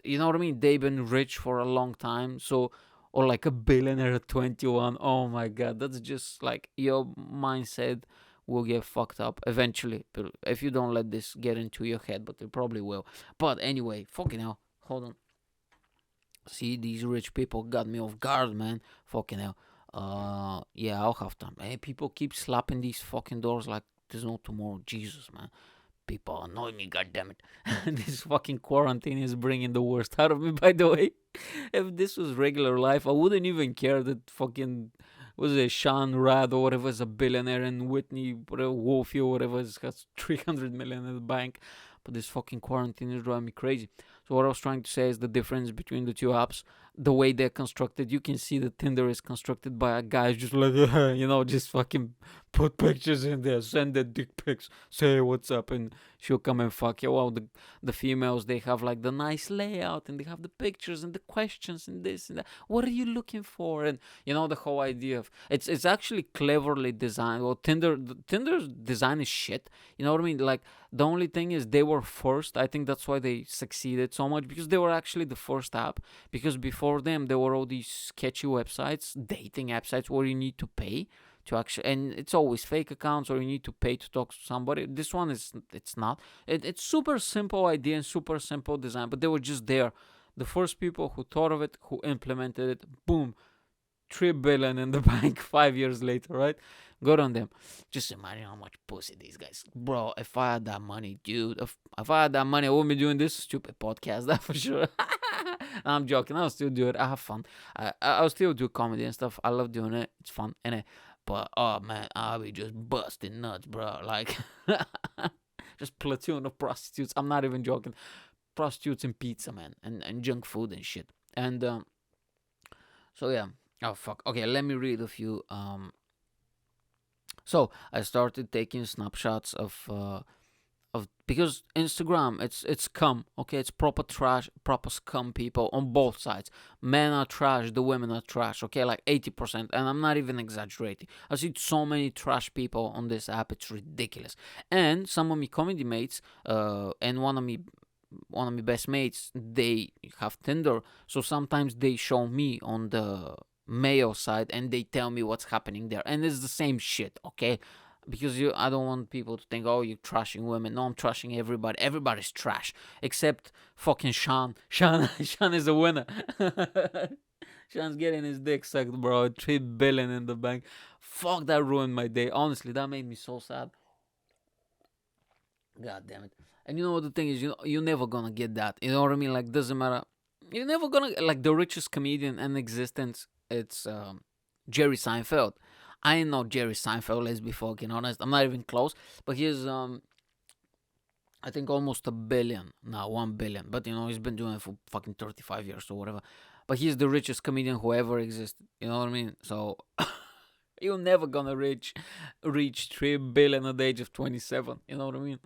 you know what I mean? They've been rich for a long time. So, or like a billionaire at 21. Oh my God. That's just like your mindset will get fucked up eventually if you don't let this get into your head, but it probably will. But anyway, fucking hell. Hold on. See, these rich people got me off guard, man. Fucking hell. Yeah, I'll have time. Hey, people keep slapping these fucking doors like there's no tomorrow. Jesus, man. People annoy me, goddammit. This fucking quarantine is bringing the worst out of me, by the way. If this was regular life, I wouldn't even care that fucking, was it Sean Rad or whatever is a billionaire, and Whitney, whatever, Wolfie or whatever has 300 million in the bank. But this fucking quarantine is driving me crazy. So what I was trying to say is the difference between the two apps, the way they're constructed. You can see that Tinder is constructed by a guy just like, just fucking put pictures in there, send the dick pics, say what's up, and she'll come and fuck you. Well, the females, they have like the nice layout, and they have the pictures and the questions and this and that. What are you looking for? And the whole idea of it's actually cleverly designed. Well, Tinder's design is shit. You know what I mean? Like, the only thing is they were first. I think that's why they succeeded so much, because they were actually the first app. Because before them, there were all these sketchy websites, dating websites, where you need to pay to actually, and it's always fake accounts, or you need to pay to talk to somebody. This one it's not. It's super simple idea and super simple design, but they were just there. The first people who thought of it, who implemented it, boom, 3 billion in the bank 5 years later, right? Good on them. Just imagine how much pussy these guys. Bro, if I had that money, dude, if I had that money, I wouldn't be doing this stupid podcast, that for sure. I'm joking. I'll still do it. I have fun. I'll still do comedy and stuff. I love doing it. It's fun, innit? But, oh, man, I'll be just busting nuts, bro. Like, just platoon of prostitutes. I'm not even joking. Prostitutes and pizza, man. And junk food and shit. And, so, yeah. Oh, fuck. Okay, let me read a few, So I started taking snapshots of because Instagram, it's scum, okay? It's proper trash, proper scum people on both sides. Men are trash, the women are trash, okay? Like 80%, and I'm not even exaggerating. I see so many trash people on this app, it's ridiculous. And some of my comedy mates, and one of my best mates, they have Tinder, so sometimes they show me on the male side and they tell me what's happening there, and it's the same shit, okay? Because I don't want people to think, oh, you're trashing women. No, I'm trashing everybody. Everybody's trash except fucking Sean. Sean is a winner. Sean's getting his dick sucked, bro. 3 billion in the bank. Fuck, that ruined my day. Honestly, that made me so sad. God damn it. And you know what the thing is, you're never gonna get that. You know what I mean? Like, doesn't matter. You're never gonna, like, the richest comedian in existence. It's Jerry Seinfeld. I ain't know Jerry Seinfeld. Let's be fucking honest. I'm not even close. But he's I think almost a billion now, 1 billion. But he's been doing it for fucking 35 years or whatever. But he's the richest comedian who ever existed. You know what I mean? So you're never gonna reach 3 billion at the age of 27. You know what I mean?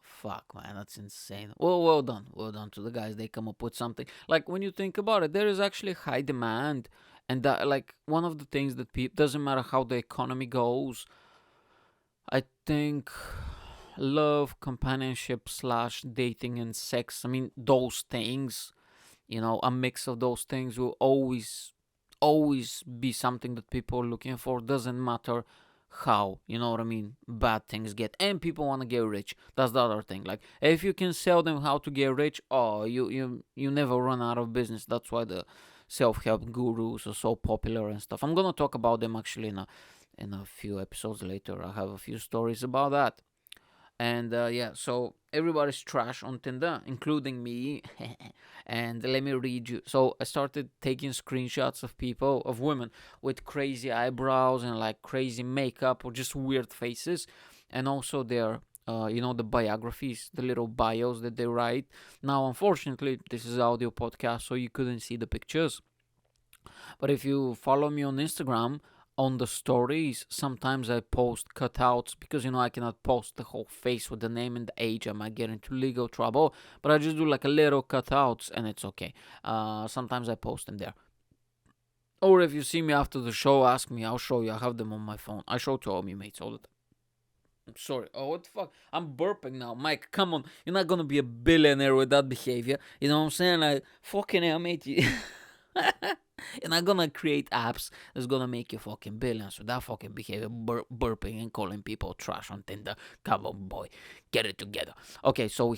Fuck, man, that's insane. Well done to the guys. They come up with something. Like, when you think about it, there is actually high demand, and that, like, one of the things that doesn't matter how the economy goes. I think love, companionship slash dating and sex. I mean, those things. A mix of those things will always be something that people are looking for. Doesn't matter how, you know what I mean, bad things get, and people want to get rich. That's the other thing. Like, if you can sell them how to get rich, oh, you never run out of business. That's why the self-help gurus are so popular and stuff. I'm gonna talk about them actually in a few episodes later. I have a few stories about that. And yeah, so everybody's trash on Tinder, including me. And let me read you. So I started taking screenshots of people, of women with crazy eyebrows and like crazy makeup or just weird faces, and also their the biographies, the little bios that they write. Now, unfortunately, this is audio podcast, so you couldn't see the pictures. But if you follow me on Instagram, on the stories, sometimes I post cutouts because I cannot post the whole face with the name and the age. I might get into legal trouble, but I just do like a little cutouts and it's okay. Sometimes I post them there. Or if you see me after the show, ask me. I'll show you. I have them on my phone. I show to all my mates all the time. I'm sorry. Oh, what the fuck? I'm burping now. Mike, come on. You're not gonna be a billionaire with that behavior. You know what I'm saying? Like, fucking hell, mate. You're not gonna create apps that's gonna make you fucking billions with that fucking behavior, burping and calling people trash on Tinder. Come on, boy, get it together. Okay, so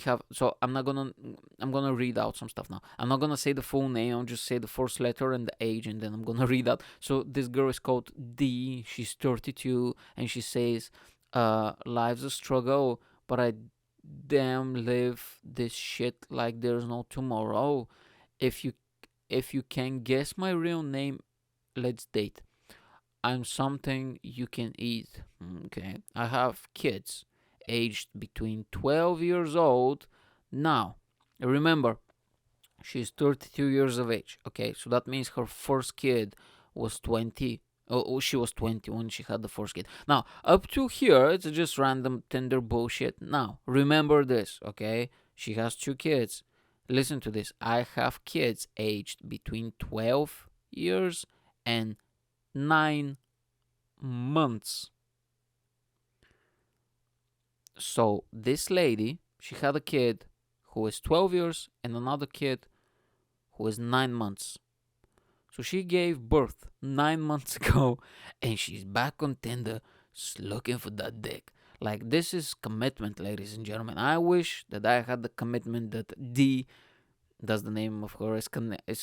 I'm gonna read out some stuff now. I'm not gonna say the full name. I'll just say the first letter and the age, and then I'm gonna read out. So this girl is called D. She's 32, and she says, "Life's a struggle, but I damn live this shit like there's no tomorrow. If you if you can guess my real name, let's date. I'm something you can eat. Okay. I have kids aged between 12 years old. Now, remember, she's 32 years of age. Okay. So that means her first kid was 20. Oh, she was 20 when she had the first kid. Now, up to here, it's just random Tinder bullshit. Now, remember this, okay? She has 2 kids. Listen to this. I have kids aged between 12 years and 9 months. So this lady, she had a kid who is 12 years and another kid who is 9 months. So she gave birth 9 months ago and she's back on Tinder looking for that dick. Like, this is commitment, ladies and gentlemen. I wish that I had the commitment that D, that's the name of her, is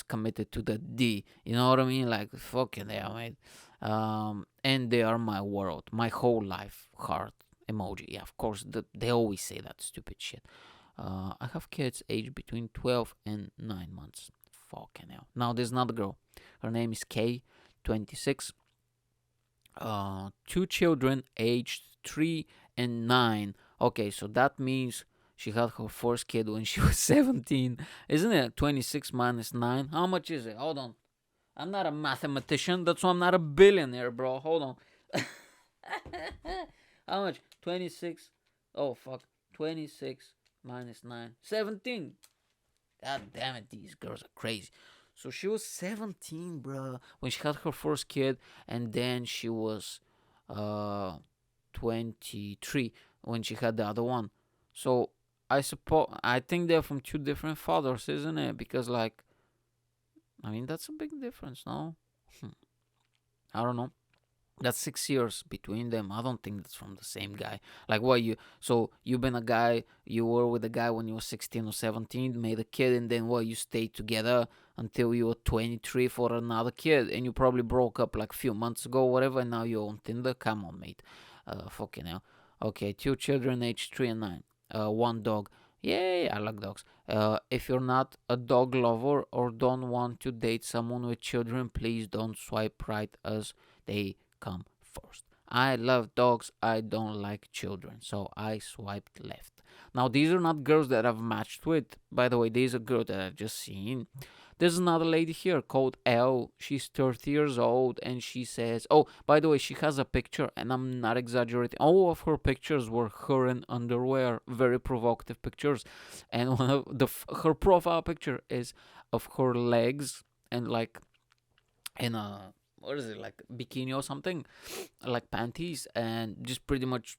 committed to the D. You know what I mean? Like, fucking hell, mate. And they are my world, my whole life. Heart emoji. Yeah, of course, they always say that stupid shit. I have kids aged between 12 and 9 months. Fucking hell. Now, there's another girl. Her name is Kay, 26. 2 children aged 3 and 9. Okay, so that means she had her first kid when she was 17. Isn't it 26 minus 9? How much is it? Hold on. I'm not a mathematician. That's why I'm not a billionaire, bro. Hold on. How much? 26. Oh, fuck. 26 minus 9. 17. God damn it, these girls are crazy. So she was 17, bro, when she had her first kid, and then she was 23 when she had the other one. So I think they're from 2 different fathers, isn't it? Because, like, I mean, that's a big difference, no? I don't know. That's 6 years between them. I don't think that's from the same guy. Like, what you? So you've been a guy. You were with a guy when you were 16 or 17, made a kid, and then what? You stayed together until you were 23 for another kid, and you probably broke up like a few months ago, whatever. And now you're on Tinder. Come on, mate. Fucking hell. Okay, two children, aged 3 and 9. One dog. Yay, I like dogs. If you're not a dog lover or don't want to date someone with children, please don't swipe right as they come first. I love dogs. I don't like children. So I swiped left. Now, these are not girls that I've matched with. By the way, these are girls that I've just seen. There's another lady here called Elle. She's 30 years old and she says, oh, by the way, she has a picture and I'm not exaggerating. All of her pictures were her in underwear. Very provocative pictures. And one of her profile picture is of her legs and like in a, what is it, like bikini or something, like panties, and just pretty much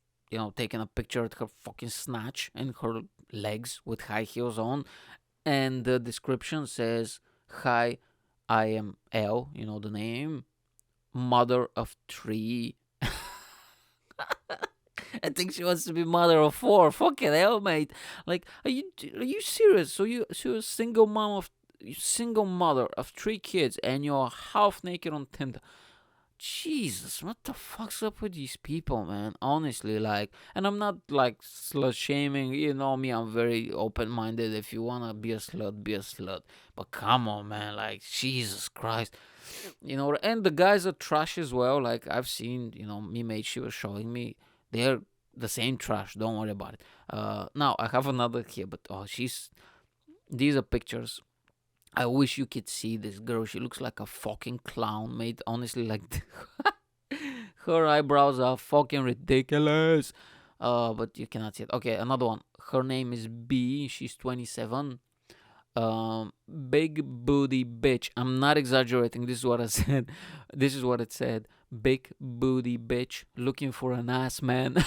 taking a picture of her fucking snatch and her legs with high heels on, and the description says, "Hi, I am Elle, the name, mother of three." I think she wants to be mother of four. Fucking hell, mate! Like, are you serious? So you're a single mother of three kids, and you're half naked on Tinder. Jesus, what the fuck's up with these people, man? Honestly, like, and I'm not like slut shaming. You know me, I'm very open minded. If you wanna be a slut, be a slut. But come on, man, like, Jesus Christ, And the guys are trash as well. Like, I've seen, me mate, she was showing me, they're the same trash. Don't worry about it. Now I have another here, but these are pictures. I wish you could see this girl. She looks like a fucking clown, mate. Honestly, like her eyebrows are fucking ridiculous. But you cannot see it. Okay, another one. Her name is B. She's 27. Big booty bitch. I'm not exaggerating. This is what I said. This is what it said. Big booty bitch looking for an ass man.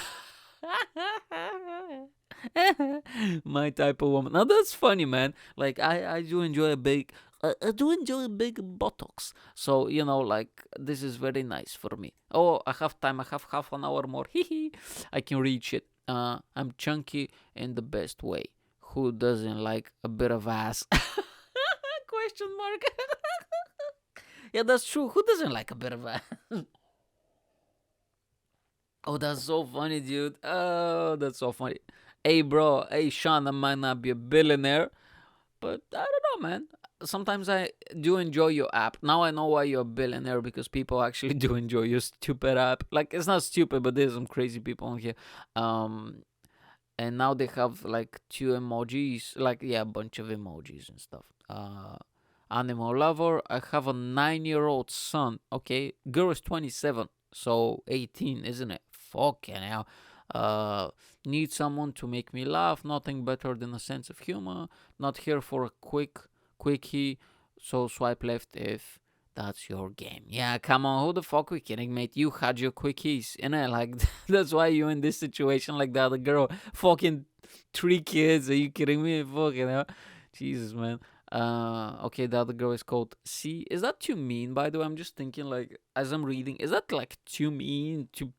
My type of woman. Now that's funny, man. Like I do enjoy a big. I do enjoy a big buttocks. So like this is very nice for me. Oh, I have time. I have half an hour more. Hee. I can reach it. I'm chunky in the best way. Who doesn't like a bit of ass? Question mark. Yeah, that's true. Who doesn't like a bit of ass? Oh, that's so funny, dude. Oh, that's so funny. Hey, bro. Hey, Sean, I might not be a billionaire, but I don't know, man. Sometimes I do enjoy your app. Now I know why you're a billionaire, because people actually do enjoy your stupid app. Like, it's not stupid, but there's some crazy people on here. Um, and now they have like two emojis, like, yeah, a bunch of emojis and stuff. Animal lover. I have a 9-year-old son. Okay, girl is 27, so 18, isn't it? Fucking hell. Need someone to make me laugh. Nothing better than a sense of humor. Not here for a quickie. So swipe left if that's your game. Yeah, come on. Who the fuck we kidding, mate? You had your quickies, innit? Like, that's why you in this situation like that. The girl, fucking 3 kids. Are you kidding me? Fucking hell. Jesus, man. Okay, the other girl is called C. Is that too mean, by the way? I'm just thinking, like, as I'm reading, is that like too mean to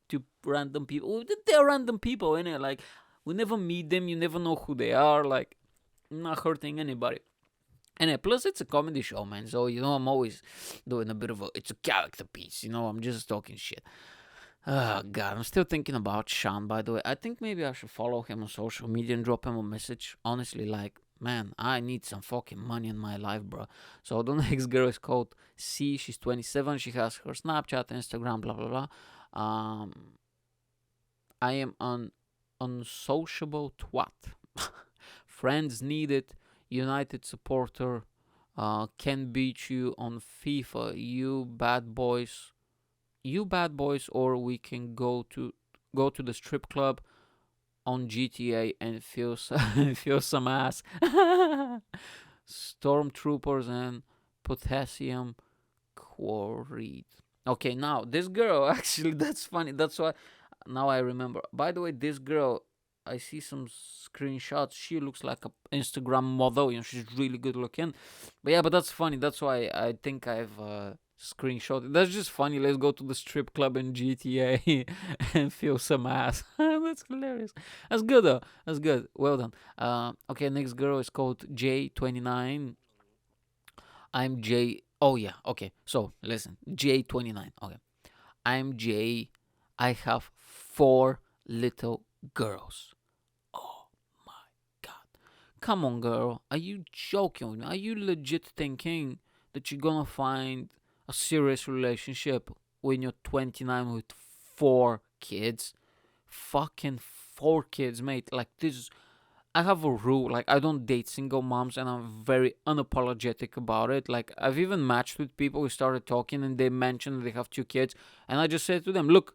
random people? They're random people, innit? Like, we never meet them, you never know who they are. Like, I'm not hurting anybody. And plus, it's a comedy show, man. So, I'm always doing a bit of it's a character piece. I'm just talking shit. Oh, God. I'm still thinking about Sean, by the way. I think maybe I should follow him on social media and drop him a message. Honestly, like, man, I need some fucking money in my life, bro. So, the next girl is called C. She's 27. She has her Snapchat, Instagram, blah, blah, blah. I am an unsociable twat. Friends needed. United supporter, can beat you on FIFA. You bad boys, or we can go to the strip club on GTA and feel feel some ass. Stormtroopers and potassium chloride. Okay, now this girl, actually, that's funny. That's why now I remember. By the way, this girl, I see some screenshots. She looks like a Instagram model. She's really good looking. But yeah, but that's funny. That's why I think I've screenshot it. That's just funny. Let's go to the strip club in GTA and feel some ass. That's hilarious. That's good though. That's good. Well done. Okay, next girl is called J29. I'm J. Oh yeah. Okay. So listen, J29. Okay. I'm J. I have 4 little girls. Oh my god. Come on, girl. Are you joking with me? Are you legit thinking that you're gonna find a serious relationship when you're 29 with 4 kids? Fucking 4 kids, mate. Like, this. I have a rule. Like, I don't date single moms, and I'm very unapologetic about it. Like, I've even matched with people who started talking and they mentioned they have 2 kids. And I just said to them, look,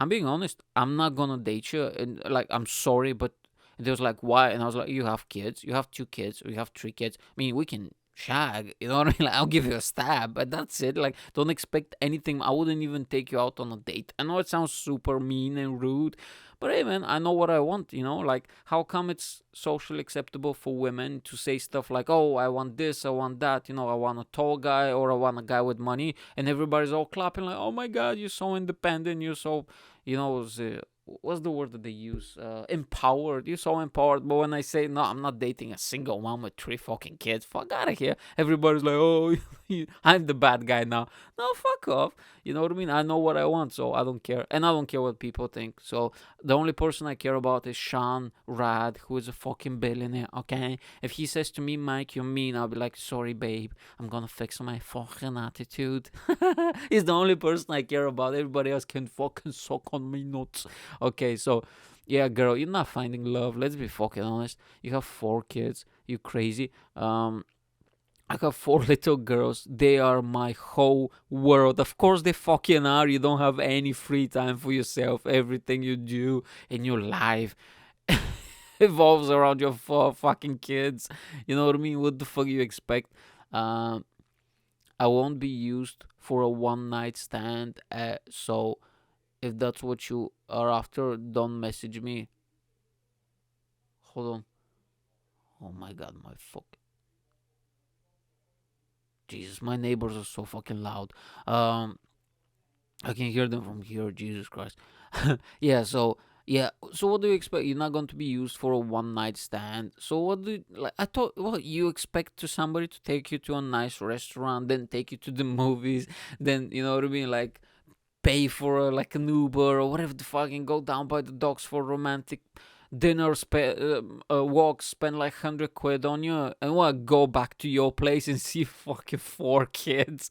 I'm being honest. I'm not gonna date you. And, like, I'm sorry, but they was like, why? And I was like, you have kids. You have 2 kids. Or you have 3 kids. I mean, we can shag. You know what I mean? Like, I'll give you a stab, but that's it. Like, don't expect anything. I wouldn't even take you out on a date. I know it sounds super mean and rude, but hey, man, I know what I want, you know? Like, how come it's socially acceptable for women to say stuff like, oh, I want this, I want that, you know, I want a tall guy or I want a guy with money, and everybody's all clapping, like, oh my God, you're so independent, you're so, you know, what's the word that they use? Empowered. You're so empowered. But when I say, no, I'm not dating a single mom with 3 fucking kids, fuck out of here. Everybody's like, oh, I'm the bad guy now. No, fuck off. You know what I mean? I know what I want, so I don't care. And I don't care what people think. So the only person I care about is Sean Rad, who is a fucking billionaire, okay? If he says to me, Mike, you're mean, I'll be like, sorry, babe. I'm gonna fix my fucking attitude. He's the only person I care about. Everybody else can fucking suck on me nuts. Okay, so yeah, girl, you're not finding love. Let's be fucking honest. You have 4 kids. You crazy. I have 4 little girls. They are my whole world. Of course, they fucking are. You don't have any free time for yourself. Everything you do in your life evolves around your 4 fucking kids. You know what I mean? What the fuck you expect? Um, I won't be used for a one night stand. So if that's what you are after, don't message me. Hold on. Oh my god, my fuck. Jesus, my neighbors are so fucking loud. Um, I can hear them from here. Jesus Christ. Yeah. So yeah. So what do you expect? You're not going to be used for a one night stand. So what do you, like? I thought. Well, you expect to somebody to take you to a nice restaurant, then take you to the movies, then you know what I mean, like pay for like an Uber or whatever the fuck, and go down by the docks for romantic dinner, walk, spend like 100 quid on you, and what, go back to your place and see fucking 4 kids.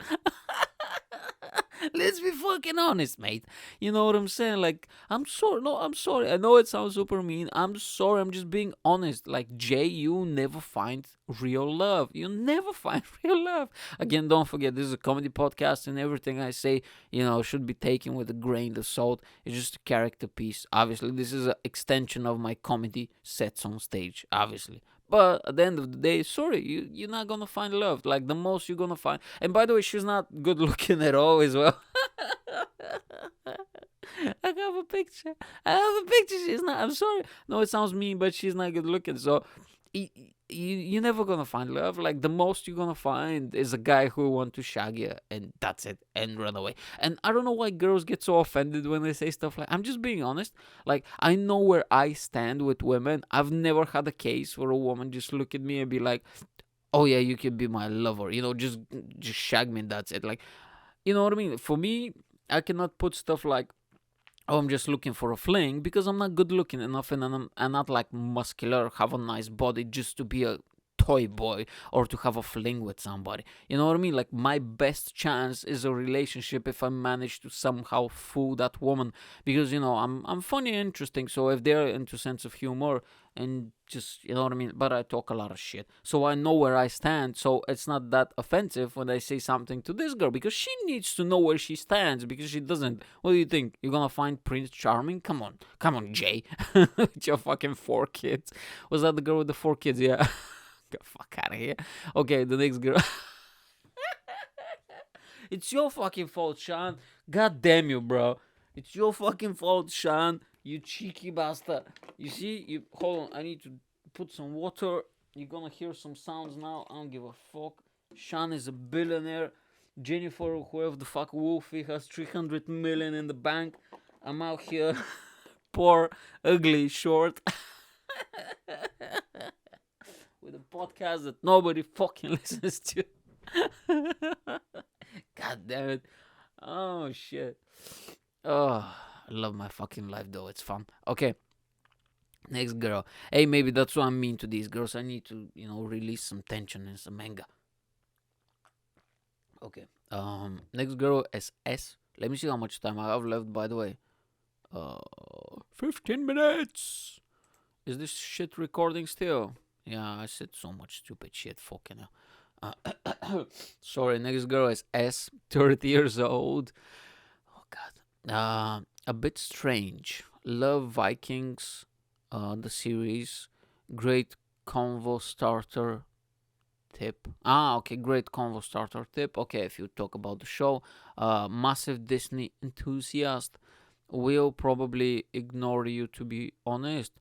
Let's be fucking honest, mate. You know what I'm saying? Like, I'm sorry. No, I'm sorry. I know it sounds super mean. I'm sorry. I'm just being honest. Like, Jay, you never find real love. You never find real love. Again, don't forget, this is a comedy podcast, and everything I say, you know, should be taken with a grain of salt. It's just a character piece. Obviously, this is an extension of my comedy sets on stage, obviously. But at the end of the day, sorry, you're not gonna find love. Like, the most you're gonna find. And by the way, she's not good looking at all as well. I have a picture. I have a picture. She's not. I'm sorry. No, it sounds mean, but she's not good looking. So you're never gonna find love. Like, the most you're gonna find is a guy who want to shag you, and that's it, and run away. And I don't know why girls get so offended when they say stuff like. I'm just being honest. Like, I know where I stand with women. I've never had a case where a woman just look at me and be like, "Oh yeah, you can be my lover." You know, just shag me, and that's it. Like, you know what I mean? For me, I cannot put stuff like, oh, I'm just looking for a fling, because I'm not good looking enough, and I'm not like muscular, have a nice body just to be a toy boy or to have a fling with somebody. You know what I mean? Like, my best chance is a relationship if I manage to somehow fool that woman, because you know I'm funny and interesting. So if they're into sense of humor and just, you know what I mean, but I talk a lot of shit, so I know where I stand. So it's not that offensive when I say something to this girl, because she needs to know where she stands, because she doesn't. What do you think? You're gonna find Prince Charming? Come on, Jay, with your fucking 4 kids. Was that the girl with the 4 kids? Yeah. Get the fuck out of here. Okay, the next girl. It's your fucking fault, Sean. God damn you, bro. It's your fucking fault, Sean. You cheeky bastard. You see, you hold on. I need to put some water. You're gonna hear some sounds now. I don't give a fuck. Sean is a billionaire. Jennifer, whoever the fuck Wolfie has 300 million in the bank. I'm out here, poor, ugly, short, with a podcast that nobody fucking listens to. God damn it. Oh shit. Oh, I love my fucking life though. It's fun. Okay. Next girl. Hey, maybe that's what I mean to these girls. I need to, release some tension and some anger. Okay. Next girl is S. Let me see how much time I have left, by the way. 15 minutes. Is this shit recording still? Yeah, I said so much stupid shit. Fucking hell. Sorry, next girl is S. 30 years old. Oh, God. A bit strange. Love Vikings, the series. Great convo starter tip. Okay, great convo starter tip. Okay, if you talk about the show, massive Disney enthusiast, will probably ignore you, to be honest.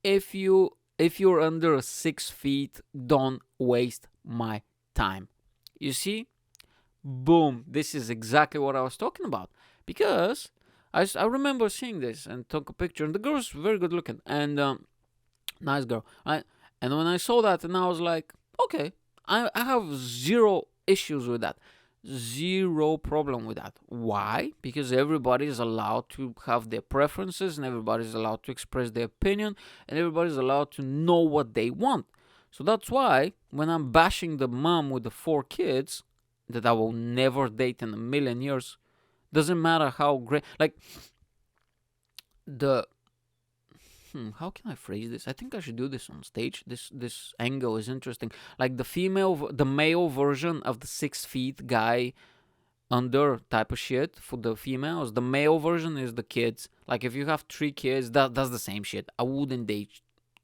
If you're under 6 feet, don't waste my time. You see? Boom. This is exactly what I was talking about. Because I remember seeing this and took a picture, and the girl's very good looking and nice girl. Right? And when I saw that, and I was like, okay, I have zero issues with that. Zero problem with that. Why? Because everybody is allowed to have their preferences, and everybody's allowed to express their opinion, and everybody's allowed to know what they want. So that's why when I'm bashing the mom with the 4 kids that I will never date in a million years, doesn't matter how great. Like the how can I phrase this? I think I should do this on stage. This angle is interesting. Like the male version of the 6 feet guy under type of shit for the females. The male version is the kids. Like if you have 3 kids, that's the same shit. I wouldn't date.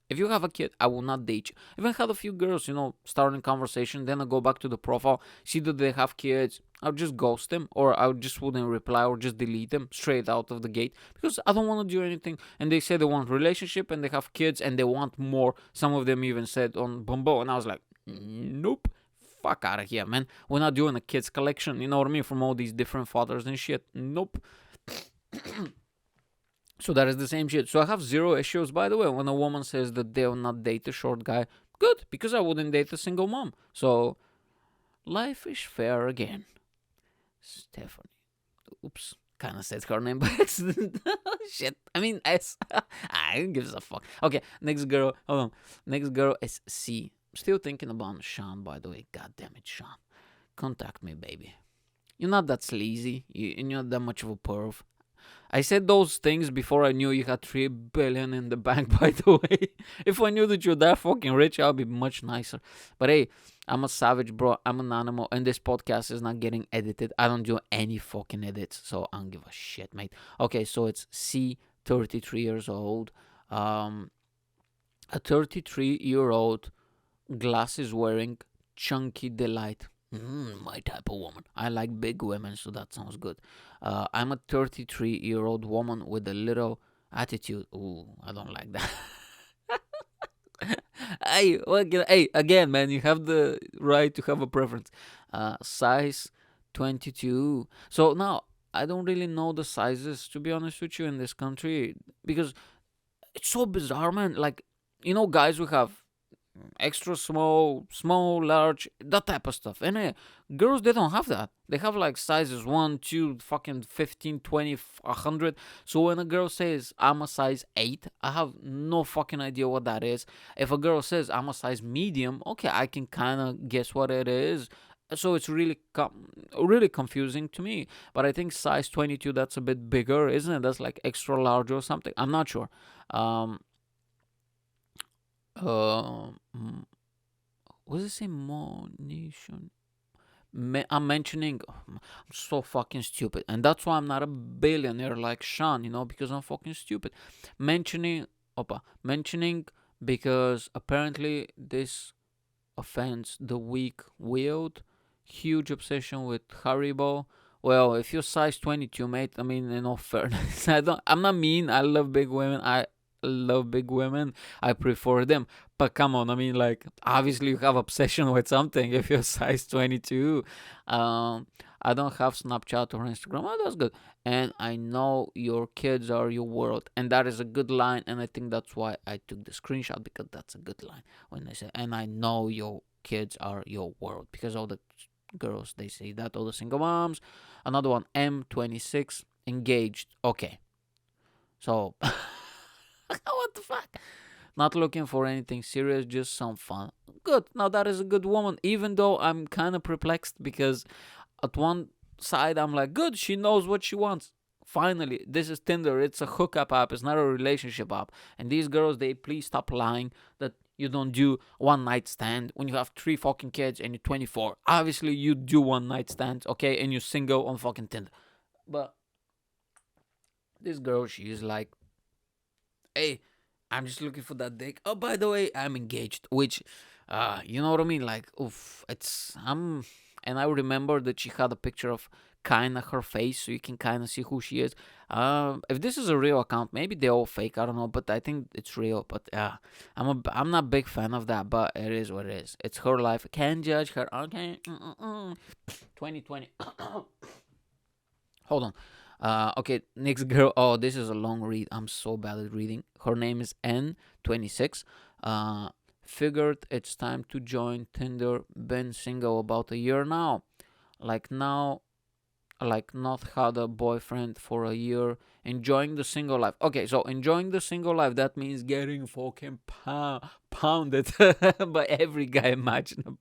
If you have a kid, I will not date you. Even had a few girls, starting conversation. Then I go back to the profile, see that they have kids. I'll just ghost them, or I just wouldn't reply, or just delete them straight out of the gate because I don't want to do anything. And they say they want relationship and they have kids and they want more. Some of them even said on Bumbo, and I was like, nope, fuck out of here, man. We're not doing a kids collection, you know what I mean, from all these different fathers and shit. Nope. So that is the same shit. So I have zero issues, by the way, when a woman says that they'll not date a short guy. Good, because I wouldn't date a single mom. So life is fair again. Stephanie. Oops. Kind of said her name by accident. Shit. I mean, S. I don't give a fuck. Okay, next girl. Hold on. Next girl is C. Still thinking about Sean, by the way. God damn it, Sean. Contact me, baby. You're not that sleazy. You're not that much of a perv. I said those things before I knew you had 3 billion in the bank, by the way. If I knew that you're that fucking rich, I'll be much nicer. But hey, I'm a savage, bro. I'm an animal, and this podcast is not getting edited. I don't do any fucking edits, so I don't give a shit, mate. Okay, so it's C, 33 years old. A 33-year-old, glasses wearing, chunky delight. My type of woman. I like big women, so that sounds good. I'm a 33-year-old woman with a little attitude. Ooh, I don't like that. Hey, again, man, you have the right to have a preference. Size 22. So now, I don't really know the sizes, to be honest with you, in this country, because it's so bizarre, man. Like, guys will have extra small, small, large, that type of stuff. And girls, they don't have that. They have like sizes 1, 2, fucking 15, 20, 100. So when a girl says, I'm a size 8, I have no fucking idea what that is. If a girl says, I'm a size medium, okay, I can kind of guess what it is. So it's really really confusing to me. But I think size 22, that's a bit bigger, isn't it? That's like extra large or something. I'm not sure. Uh, mm, what does it say? Monition. I'm mentioning. I'm so fucking stupid, and that's why I'm not a billionaire like Sean. Because I'm fucking stupid. Mentioning because apparently this offends the weak-willed. Huge obsession with Haribo. Well, if you're size 22, mate, I mean, in all fairness, I'm not mean. I love big women. love big women. I prefer them. But come on, I mean, like, obviously you have obsession with something. If you're size 22, I don't have Snapchat or Instagram. Oh, that's good. And I know your kids are your world, and that is a good line. And I think that's why I took the screenshot, because that's a good line when they say, "And I know your kids are your world," because all the girls they say that, all the single moms. Another one, M26, engaged. Okay, so what the fuck? Not looking for anything serious, just some fun. Good. Now that is a good woman, even though I'm kind of perplexed, because at one side I'm like, good, she knows what she wants. Finally, this is Tinder. It's a hookup app. It's not a relationship app. And these girls, they please stop lying that you don't do one night stand when you have 3 fucking kids and you're 24. Obviously, you do one night stands, okay, and you're single on fucking Tinder. But this girl, she's like, hey, I'm just looking for that dick. Oh, by the way, I'm engaged. Which, you know what I mean? Like, oof, and I remember that she had a picture of kind of her face, so you can kind of see who she is. If this is a real account, maybe they're all fake. I don't know, but I think it's real. But I'm not a big fan of that. But it is what it is. It's her life. Can't judge her. Okay, 2020. Hold on. Okay, next girl. Oh, this is a long read. I'm so bad at reading. Her name is N26. Figured it's time to join Tinder. Been single about a year now. Like now, like not had a boyfriend for a year. Enjoying the single life. Okay, so enjoying the single life, that means getting fucking pounded by every guy imaginable.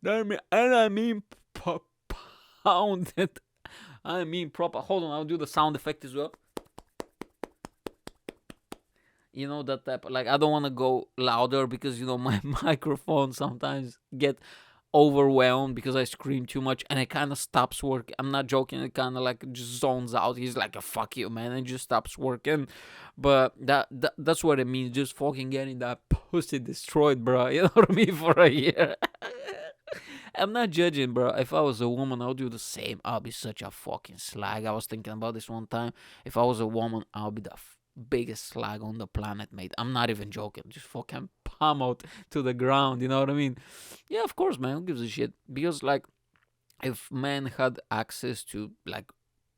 And I mean pounded. I mean proper. Hold on, I'll do the sound effect as well. You know that type. Like, I don't want to go louder because my microphone sometimes get overwhelmed because I scream too much and it kind of stops working. I'm not joking. It kind of like just zones out. He's like, a fuck you, man, and just stops working. But that's what it means. Just fucking getting that pussy destroyed, bro. You know what I mean? For a year. I'm not judging, bro. If I was a woman, I'll do the same. I'll be such a fucking slag. I was thinking about this one time. If I was a woman, I'll be the biggest slag on the planet, mate. I'm not even joking. Just fucking pummeled to the ground. You know what I mean? Yeah, of course, man. Who gives a shit? Because, like, if men had access to, like,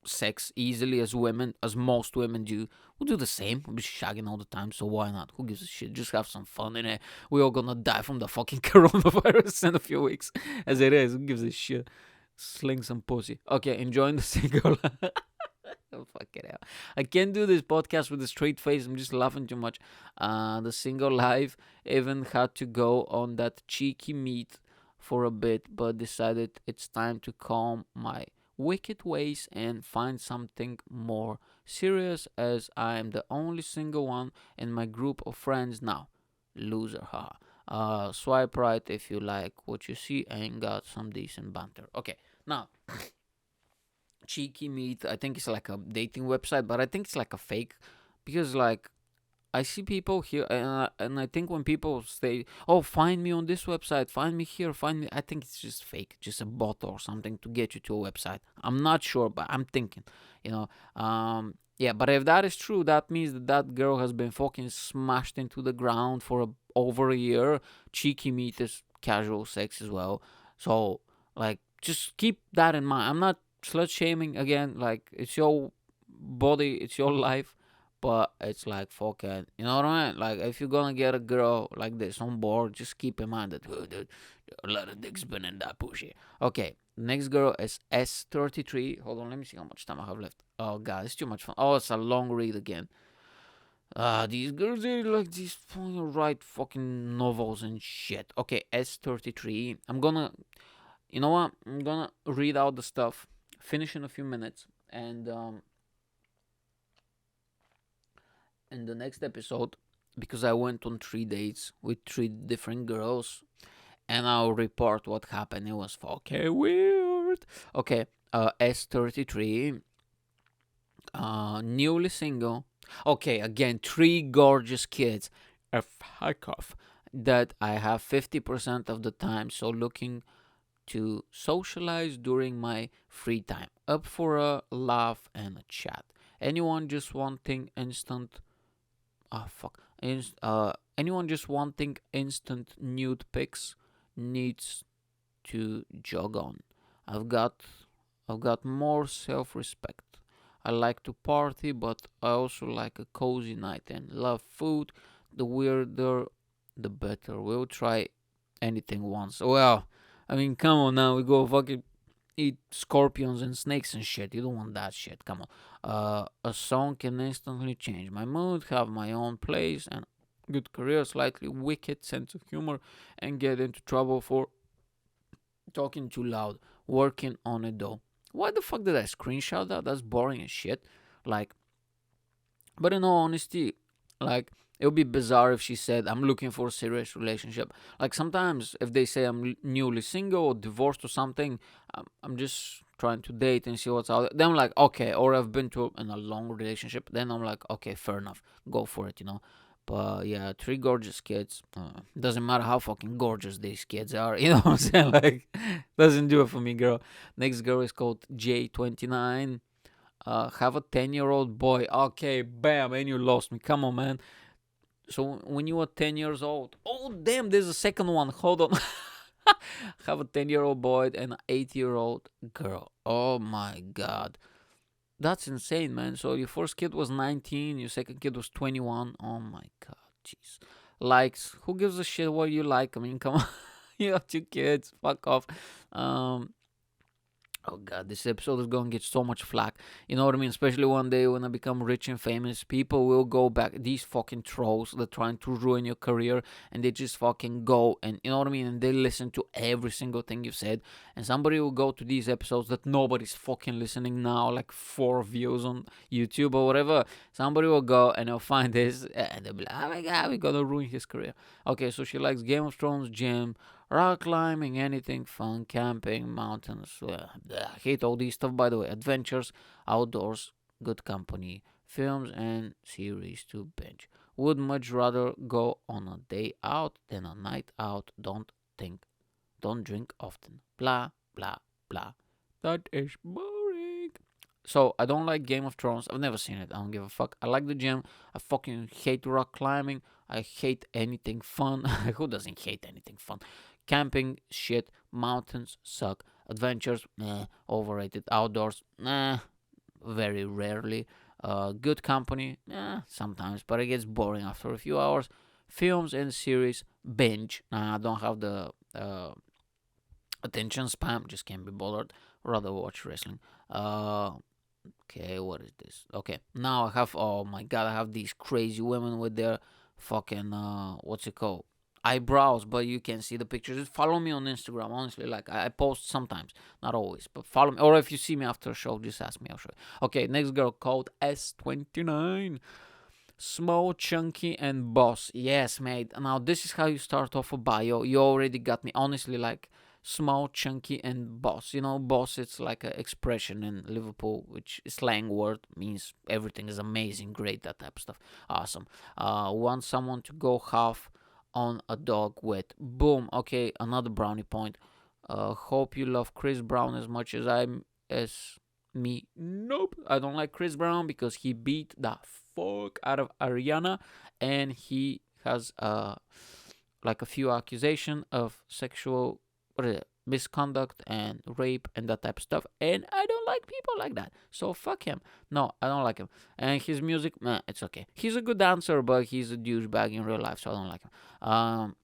sex easily as women, as most women do, we'll do the same. We'll be shagging all the time, so why not? Who gives a shit? Just have some fun in it. We're all gonna die from the fucking coronavirus in a few weeks. As it is, who gives a shit? Sling some pussy. Okay, enjoying the single. Oh, fuck it out. I can't do this podcast with a straight face. I'm just laughing too much. The single life even had to go on that cheeky meat for a bit, but decided it's time to calm my wicked ways and find something more serious, as I am the only single one in my group of friends now. Loser, haha. Swipe right if you like what you see and got some decent banter. Okay, now cheeky meat, I think it's like a dating website, but I think it's like a fake, because like I see people here, and I think when people say, "Oh, find me on this website, find me here, find me," I think it's just fake, just a bot or something to get you to a website. I'm not sure, but I'm thinking, you know. Yeah, but if that is true, that means that girl has been fucking smashed into the ground for over a year. Cheeky meat is casual sex as well, so like just keep that in mind. I'm not slut shaming again. Like, it's your body, it's your life, but it's like fucking, you know what I mean? Like, if you're gonna get a girl like this on board, just keep in mind that, oh, dude, a lot of dicks been in that pussy. Okay, next girl is S33. Hold on, let me see how much time I have left. Oh god, it's too much fun. Oh, it's a long read again. These girls, they like these write fucking novels and shit. Okay, S33. You know what? I'm gonna read out the stuff, finish in a few minutes, and in the next episode, because I went on 3 dates with 3 different girls, and I'll report what happened. It was fucking weird. Okay, S33, newly single. Okay, again, 3 gorgeous kids. A fuck off. That I have 50% of the time, so looking to socialize during my free time. Up for a laugh and a chat. Anyone just wanting instant. Ah, fuck. Anyone just wanting instant nude pics needs to jog on. I've got I've got more self-respect. I like to party, but I also like a cozy night and love food. The weirder, the better. We'll try anything once. Well, I mean, come on now. We go fucking eat scorpions and snakes and shit. You don't want that shit. Come on. A song can instantly change my mood, have my own place, and good career, slightly wicked sense of humor, and get into trouble for talking too loud, working on it though. Why the fuck did I screenshot that? That's boring as shit. Like, but in all honesty, like, it would be bizarre if she said, I'm looking for a serious relationship. Like, sometimes if they say I'm newly single or divorced or something, I'm just trying to date and see what's out there. Then I'm like, okay, or I've been in a long relationship. Then I'm like, okay, fair enough. Go for it, you know? But yeah, three gorgeous kids. Doesn't matter how fucking gorgeous these kids are. You know what I'm saying? Like, doesn't do it for me, girl. Next girl is called J29. Have a 10-year-old boy. Okay, bam, and you lost me. Come on, man. So when you were 10 years old. Oh, damn, there's a second one. Hold on. Have a 10-year-old boy and an 8-year-old girl. Oh my god. That's insane, man. So your first kid was 19, your second kid was 21. Oh my god, jeez. Likes, who gives a shit what you like? I mean, come on. You have two kids. Fuck off. Um, Oh god, this episode is gonna get so much flack. You know what I mean? Especially one day when I become rich and famous, people will go back. These fucking trolls that trying to ruin your career, and they just fucking go and you know what I mean. And they listen to every single thing you said. And somebody will go to these episodes that nobody's fucking listening now, like 4 views on YouTube or whatever. Somebody will go and they'll find this, and they'll be like, "Oh my god, we're gonna ruin his career." Okay, so she likes Game of Thrones, gym, rock climbing, anything fun, camping, mountains. I hate all these stuff, by the way. Adventures, outdoors, good company, films, and series to binge. Would much rather go on a day out than a night out. Don't drink often. Blah, blah, blah. That is boring. So, I don't like Game of Thrones. I've never seen it. I don't give a fuck. I like the gym. I fucking hate rock climbing. I hate anything fun. Who doesn't hate anything fun? Camping, shit. Mountains, suck. Adventures, overrated. Outdoors, very rarely. Good company, sometimes, but it gets boring after a few hours. Films and series, binge. I don't have the attention span, just can't be bothered. Rather watch wrestling. Okay, what is this? Okay, now I have, oh my god, I have these crazy women with their fucking, what's it called? Eyebrows, but you can see the pictures. Just follow me on Instagram, honestly. Like, I post sometimes, not always, but follow me. Or if you see me after a show, just ask me, I'll show you. Okay, next girl called S29. Small, chunky, and boss. Yes, mate. Now, this is how you start off a bio. You already got me. Honestly, like, small, chunky, and boss. You know, boss, it's like an expression in Liverpool, which is slang word, means everything is amazing, great, that type of stuff. Awesome. Want someone to go half on a dog with. Boom. Okay, another brownie point. Hope you love Chris Brown as much as me. Nope. I don't like Chris Brown because he beat the fuck out of Ariana, and he has like a few accusations of sexual misconduct and rape and that type of stuff, and I don't like people like that, so fuck him. No, I don't like him. And his music, it's okay. He's a good dancer, but he's a douchebag in real life, so I don't like him.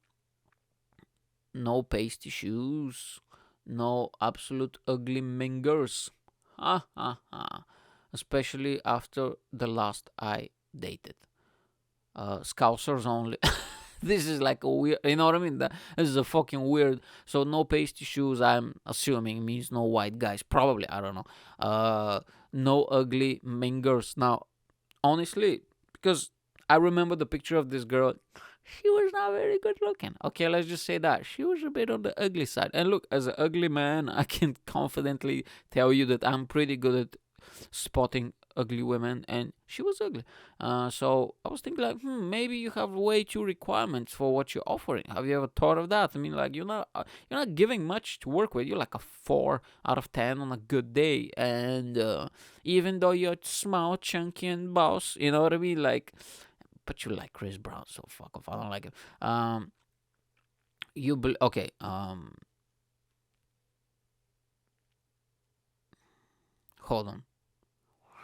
No pasty shoes, no absolute ugly mingers. Ha ha ha. Especially after the last I dated. Scousers only. This is like a weird, you know what I mean? This is a fucking weird. So no pasty shoes, I'm assuming means no white guys. Probably, I don't know. No ugly mingers. Now, honestly, because I remember the picture of this girl. She was not very good looking. Okay, let's just say that. She was a bit on the ugly side. And look, as an ugly man, I can confidently tell you that I'm pretty good at spotting ugly women, and she was ugly. So I was thinking like, maybe you have way too requirements for what you're offering. Have you ever thought of that? I mean, like you're not giving much to work with. You're like a 4 out of 10 on a good day, and even though you're small, chunky, and boss, you know what I mean? Like, but you like Chris Brown, so fuck off. I don't like him. Okay. Hold on.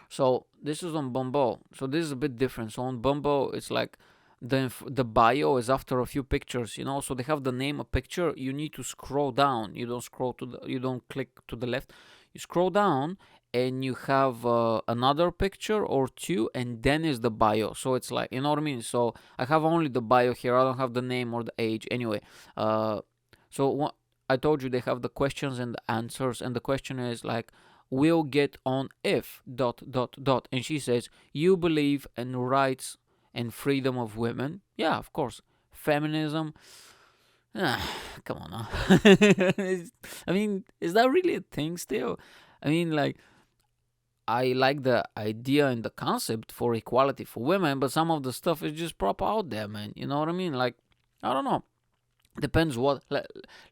So this is on Bumble. So this is a bit different. So on Bumble, it's like the bio is after a few pictures, you know. So they have the name, a picture. You need to scroll down. You don't click to the left. You scroll down, and you have another picture or two, and then is the bio. So it's like, you know what I mean. So I have only the bio here. I don't have the name or the age. Anyway, so what I told you, they have the questions and the answers, and the question is like, will get on if dot dot dot, and she says, you believe in rights and freedom of women. Yeah, of course. Feminism. Come on now. I mean, is that really a thing still? I mean, like, I like the idea and the concept for equality for women, but some of the stuff is just proper out there, man. You know what I mean? Like, I don't know. Depends what.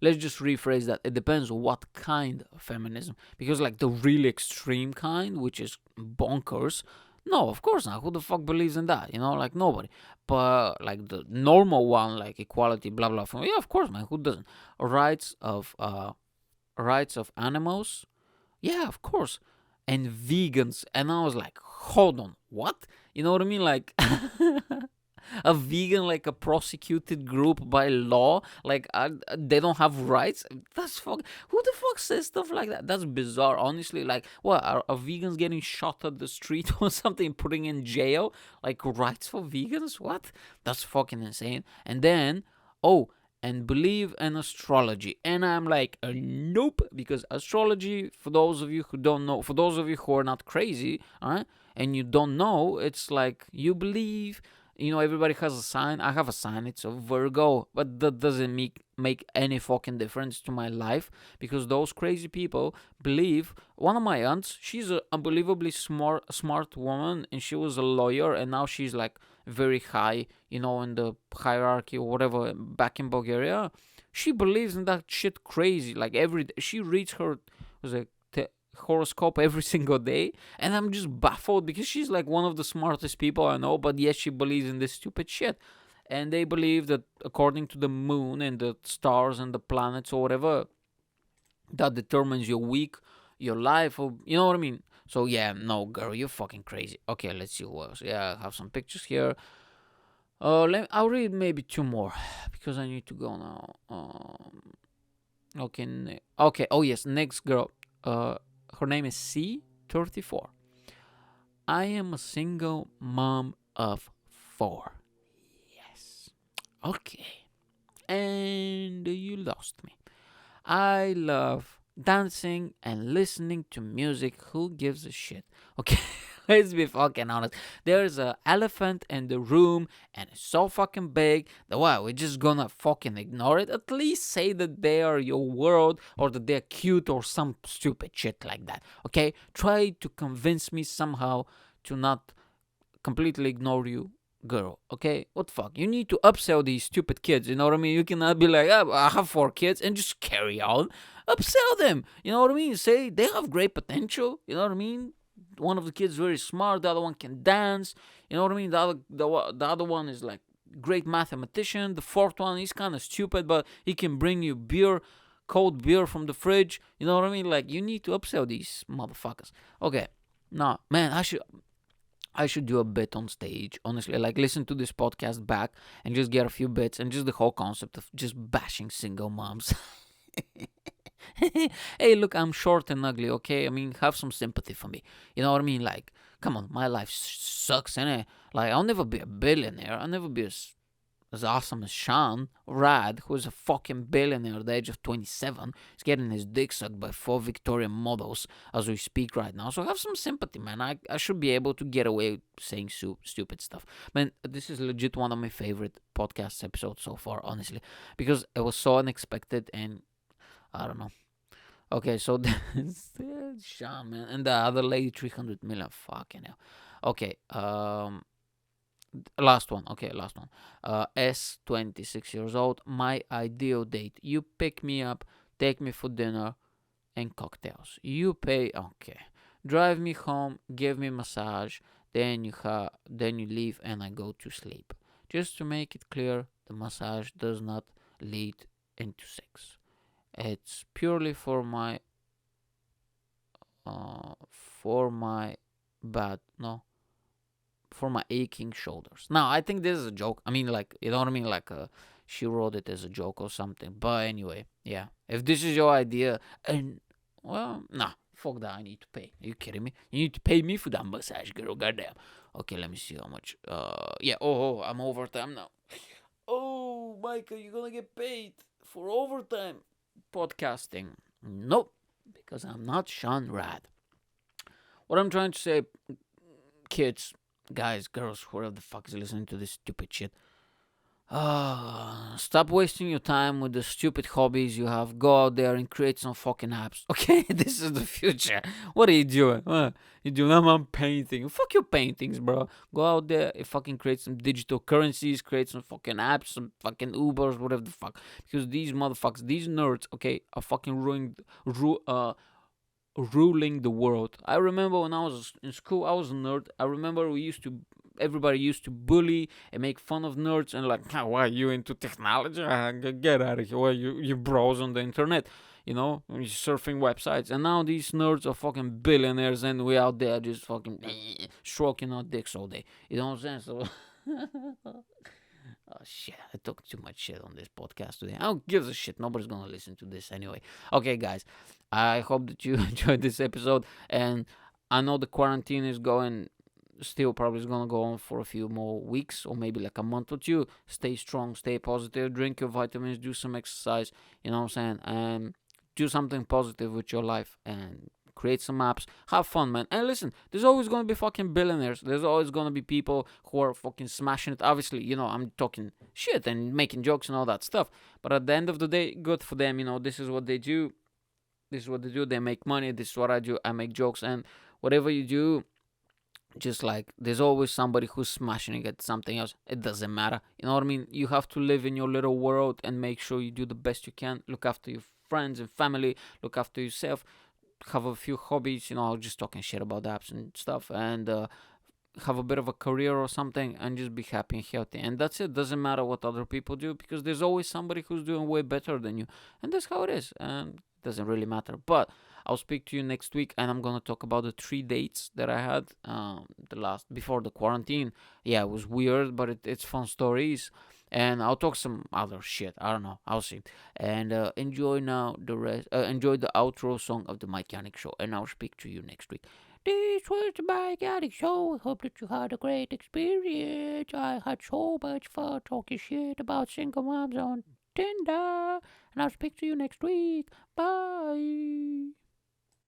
Let's just rephrase that. It depends what kind of feminism, because like the really extreme kind, which is bonkers. No, of course not. Who the fuck believes in that? You know, like nobody. But like the normal one, like equality, blah blah. Yeah, of course, man. Who doesn't? Rights of animals. Yeah, of course. And vegans. And I was like, hold on, what? You know what I mean? Like, a vegan, like a prosecuted group by law, like they don't have rights. That's fuck. Who the fuck says stuff like that? That's bizarre, honestly. Like, what are vegans getting shot at the street or something, putting in jail? Like, rights for vegans? What? That's fucking insane. And then, oh, and believe in astrology. And I'm like, nope, because astrology, for those of you who don't know, for those of you who are not crazy, alright, and you don't know, it's like you believe, you know, everybody has a sign. I have a sign, it's a Virgo, but that doesn't make any fucking difference to my life, because those crazy people believe. One of my aunts, she's an unbelievably smart woman, and she was a lawyer, and now she's like very high, you know, in the hierarchy or whatever back in Bulgaria. She believes in that shit crazy. Like every day, she reads her was a horoscope every single day, and I'm just baffled, because she's like one of the smartest people I know, but yet she believes in this stupid shit. And they believe that according to the moon and the stars and the planets or whatever, that determines your week, your life, or you know what I mean. So yeah, no, girl, you're fucking crazy. Okay, let's see what else. Yeah, I have some pictures here. I'll read maybe two more because I need to go now. Okay. Oh yes, next girl. Her name is C34. I am a single mom of 4. Yes. Okay. And you lost me. I love dancing and listening to music. Who gives a shit? Okay, let's be fucking honest. There's an elephant in the room, and it's so fucking big that what, we're just gonna fucking ignore it? At least say that they are your world, or that they're cute, or some stupid shit like that. Okay, try to convince me somehow to not completely ignore you, girl. Okay, what the fuck? You need to upsell these stupid kids. You know what I mean? You cannot be like, I have 4 kids, and just carry on. Upsell them. You know what I mean? Say they have great potential. You know what I mean? One of the kids is very smart. The other one can dance. You know what I mean? The other one is like great mathematician. The fourth one, he's kind of stupid, but he can bring you beer, cold beer from the fridge. You know what I mean? Like, you need to upsell these motherfuckers. Okay. Nah, man, I should do a bit on stage, honestly. Like, listen to this podcast back and just get a few bits, and just the whole concept of just bashing single moms. Hey, look, I'm short and ugly, okay? I mean, have some sympathy for me. You know what I mean? Like, come on, my life sucks, innit? Like, I'll never be a billionaire. I'll never be as awesome as Sean Rad, who is a fucking billionaire at the age of 27. He's getting his dick sucked by 4 Victorian models as we speak right now. So have some sympathy, man. I should be able to get away with saying stupid stuff. Man, this is legit one of my favorite podcast episodes so far, honestly, because it was so unexpected, and I don't know. Okay, so that's shaman, and the other lady 300 million. Fucking hell. Okay, last one. Okay, last one. S 26 years old. My ideal date. You pick me up, take me for dinner and cocktails. You pay. Okay. Drive me home, give me massage, then you leave and I go to sleep. Just to make it clear, the massage does not lead into sex. It's purely for my bad no for my aching shoulders. Now I think this is a joke. I mean, like, you know what I mean, like she wrote it as a joke or something. But anyway, yeah. If this is your idea, and well, nah, fuck that. I need to pay. Are you kidding me? You need to pay me for that massage, girl. Goddamn. Okay, let me see how much. Yeah. Oh, I'm overtime now. Oh, Michael, you're gonna get paid for overtime podcasting. Nope, because I'm not Sean Rad. What I'm trying to say, kids, guys, girls, whoever the fuck is listening to this stupid shit. Stop wasting your time with the stupid hobbies you have. Go out there and create some fucking apps. Okay, this is the future. What are you doing? You doing? I'm painting. Fuck your paintings, bro. Go out there and fucking create some digital currencies. Create some fucking apps, some fucking Ubers, whatever the fuck. Because these motherfuckers, these nerds, okay, are fucking ruling the world. I remember when I was in school, I was a nerd. I remember everybody used to bully and make fun of nerds and like, why are you into technology? Get out of here. Why you browse on the internet? You know, you're surfing websites. And now these nerds are fucking billionaires and we out there just fucking stroking our dicks all day. You know what I'm saying? So oh shit, I talked too much shit on this podcast today. I don't give a shit. Nobody's gonna listen to this anyway. Okay, guys, I hope that you enjoyed this episode. And I know the quarantine is going, still probably is gonna go on for a few more weeks or maybe like a month or two. Stay strong, stay positive, drink your vitamins, do some exercise. You know what I'm saying? And do something positive with your life and create some apps, have fun, man. And listen, there's always gonna be fucking billionaires. There's always gonna be people who are fucking smashing it. Obviously, you know, I'm talking shit and making jokes and all that stuff. But at the end of the day, good for them. You know, this is what they do. This is what they do. They make money. This is what I do. I make jokes. And whatever you do, just like there's always somebody who's smashing at something else. It doesn't matter. You know what I mean? You have to live in your little world and make sure you do the best you can. Look after your friends and family. Look after yourself. Have a few hobbies. You know, just talking shit about apps and stuff. And have a bit of a career or something and just be happy and healthy. And that's it. Doesn't matter what other people do because there's always somebody who's doing way better than you. And that's how it is. And it doesn't really matter. But I'll speak to you next week and I'm gonna talk about the 3 dates that I had the last before the quarantine. Yeah, it was weird, but it's fun stories. And I'll talk some other shit. I don't know. I'll see. And enjoy now the rest. Enjoy the outro song of the Mike Yanek show. And I'll speak to you next week. This was the Mike Yanek Show. I hope that you had a great experience. I had so much fun talking shit about single moms on Tinder. And I'll speak to you next week. Bye.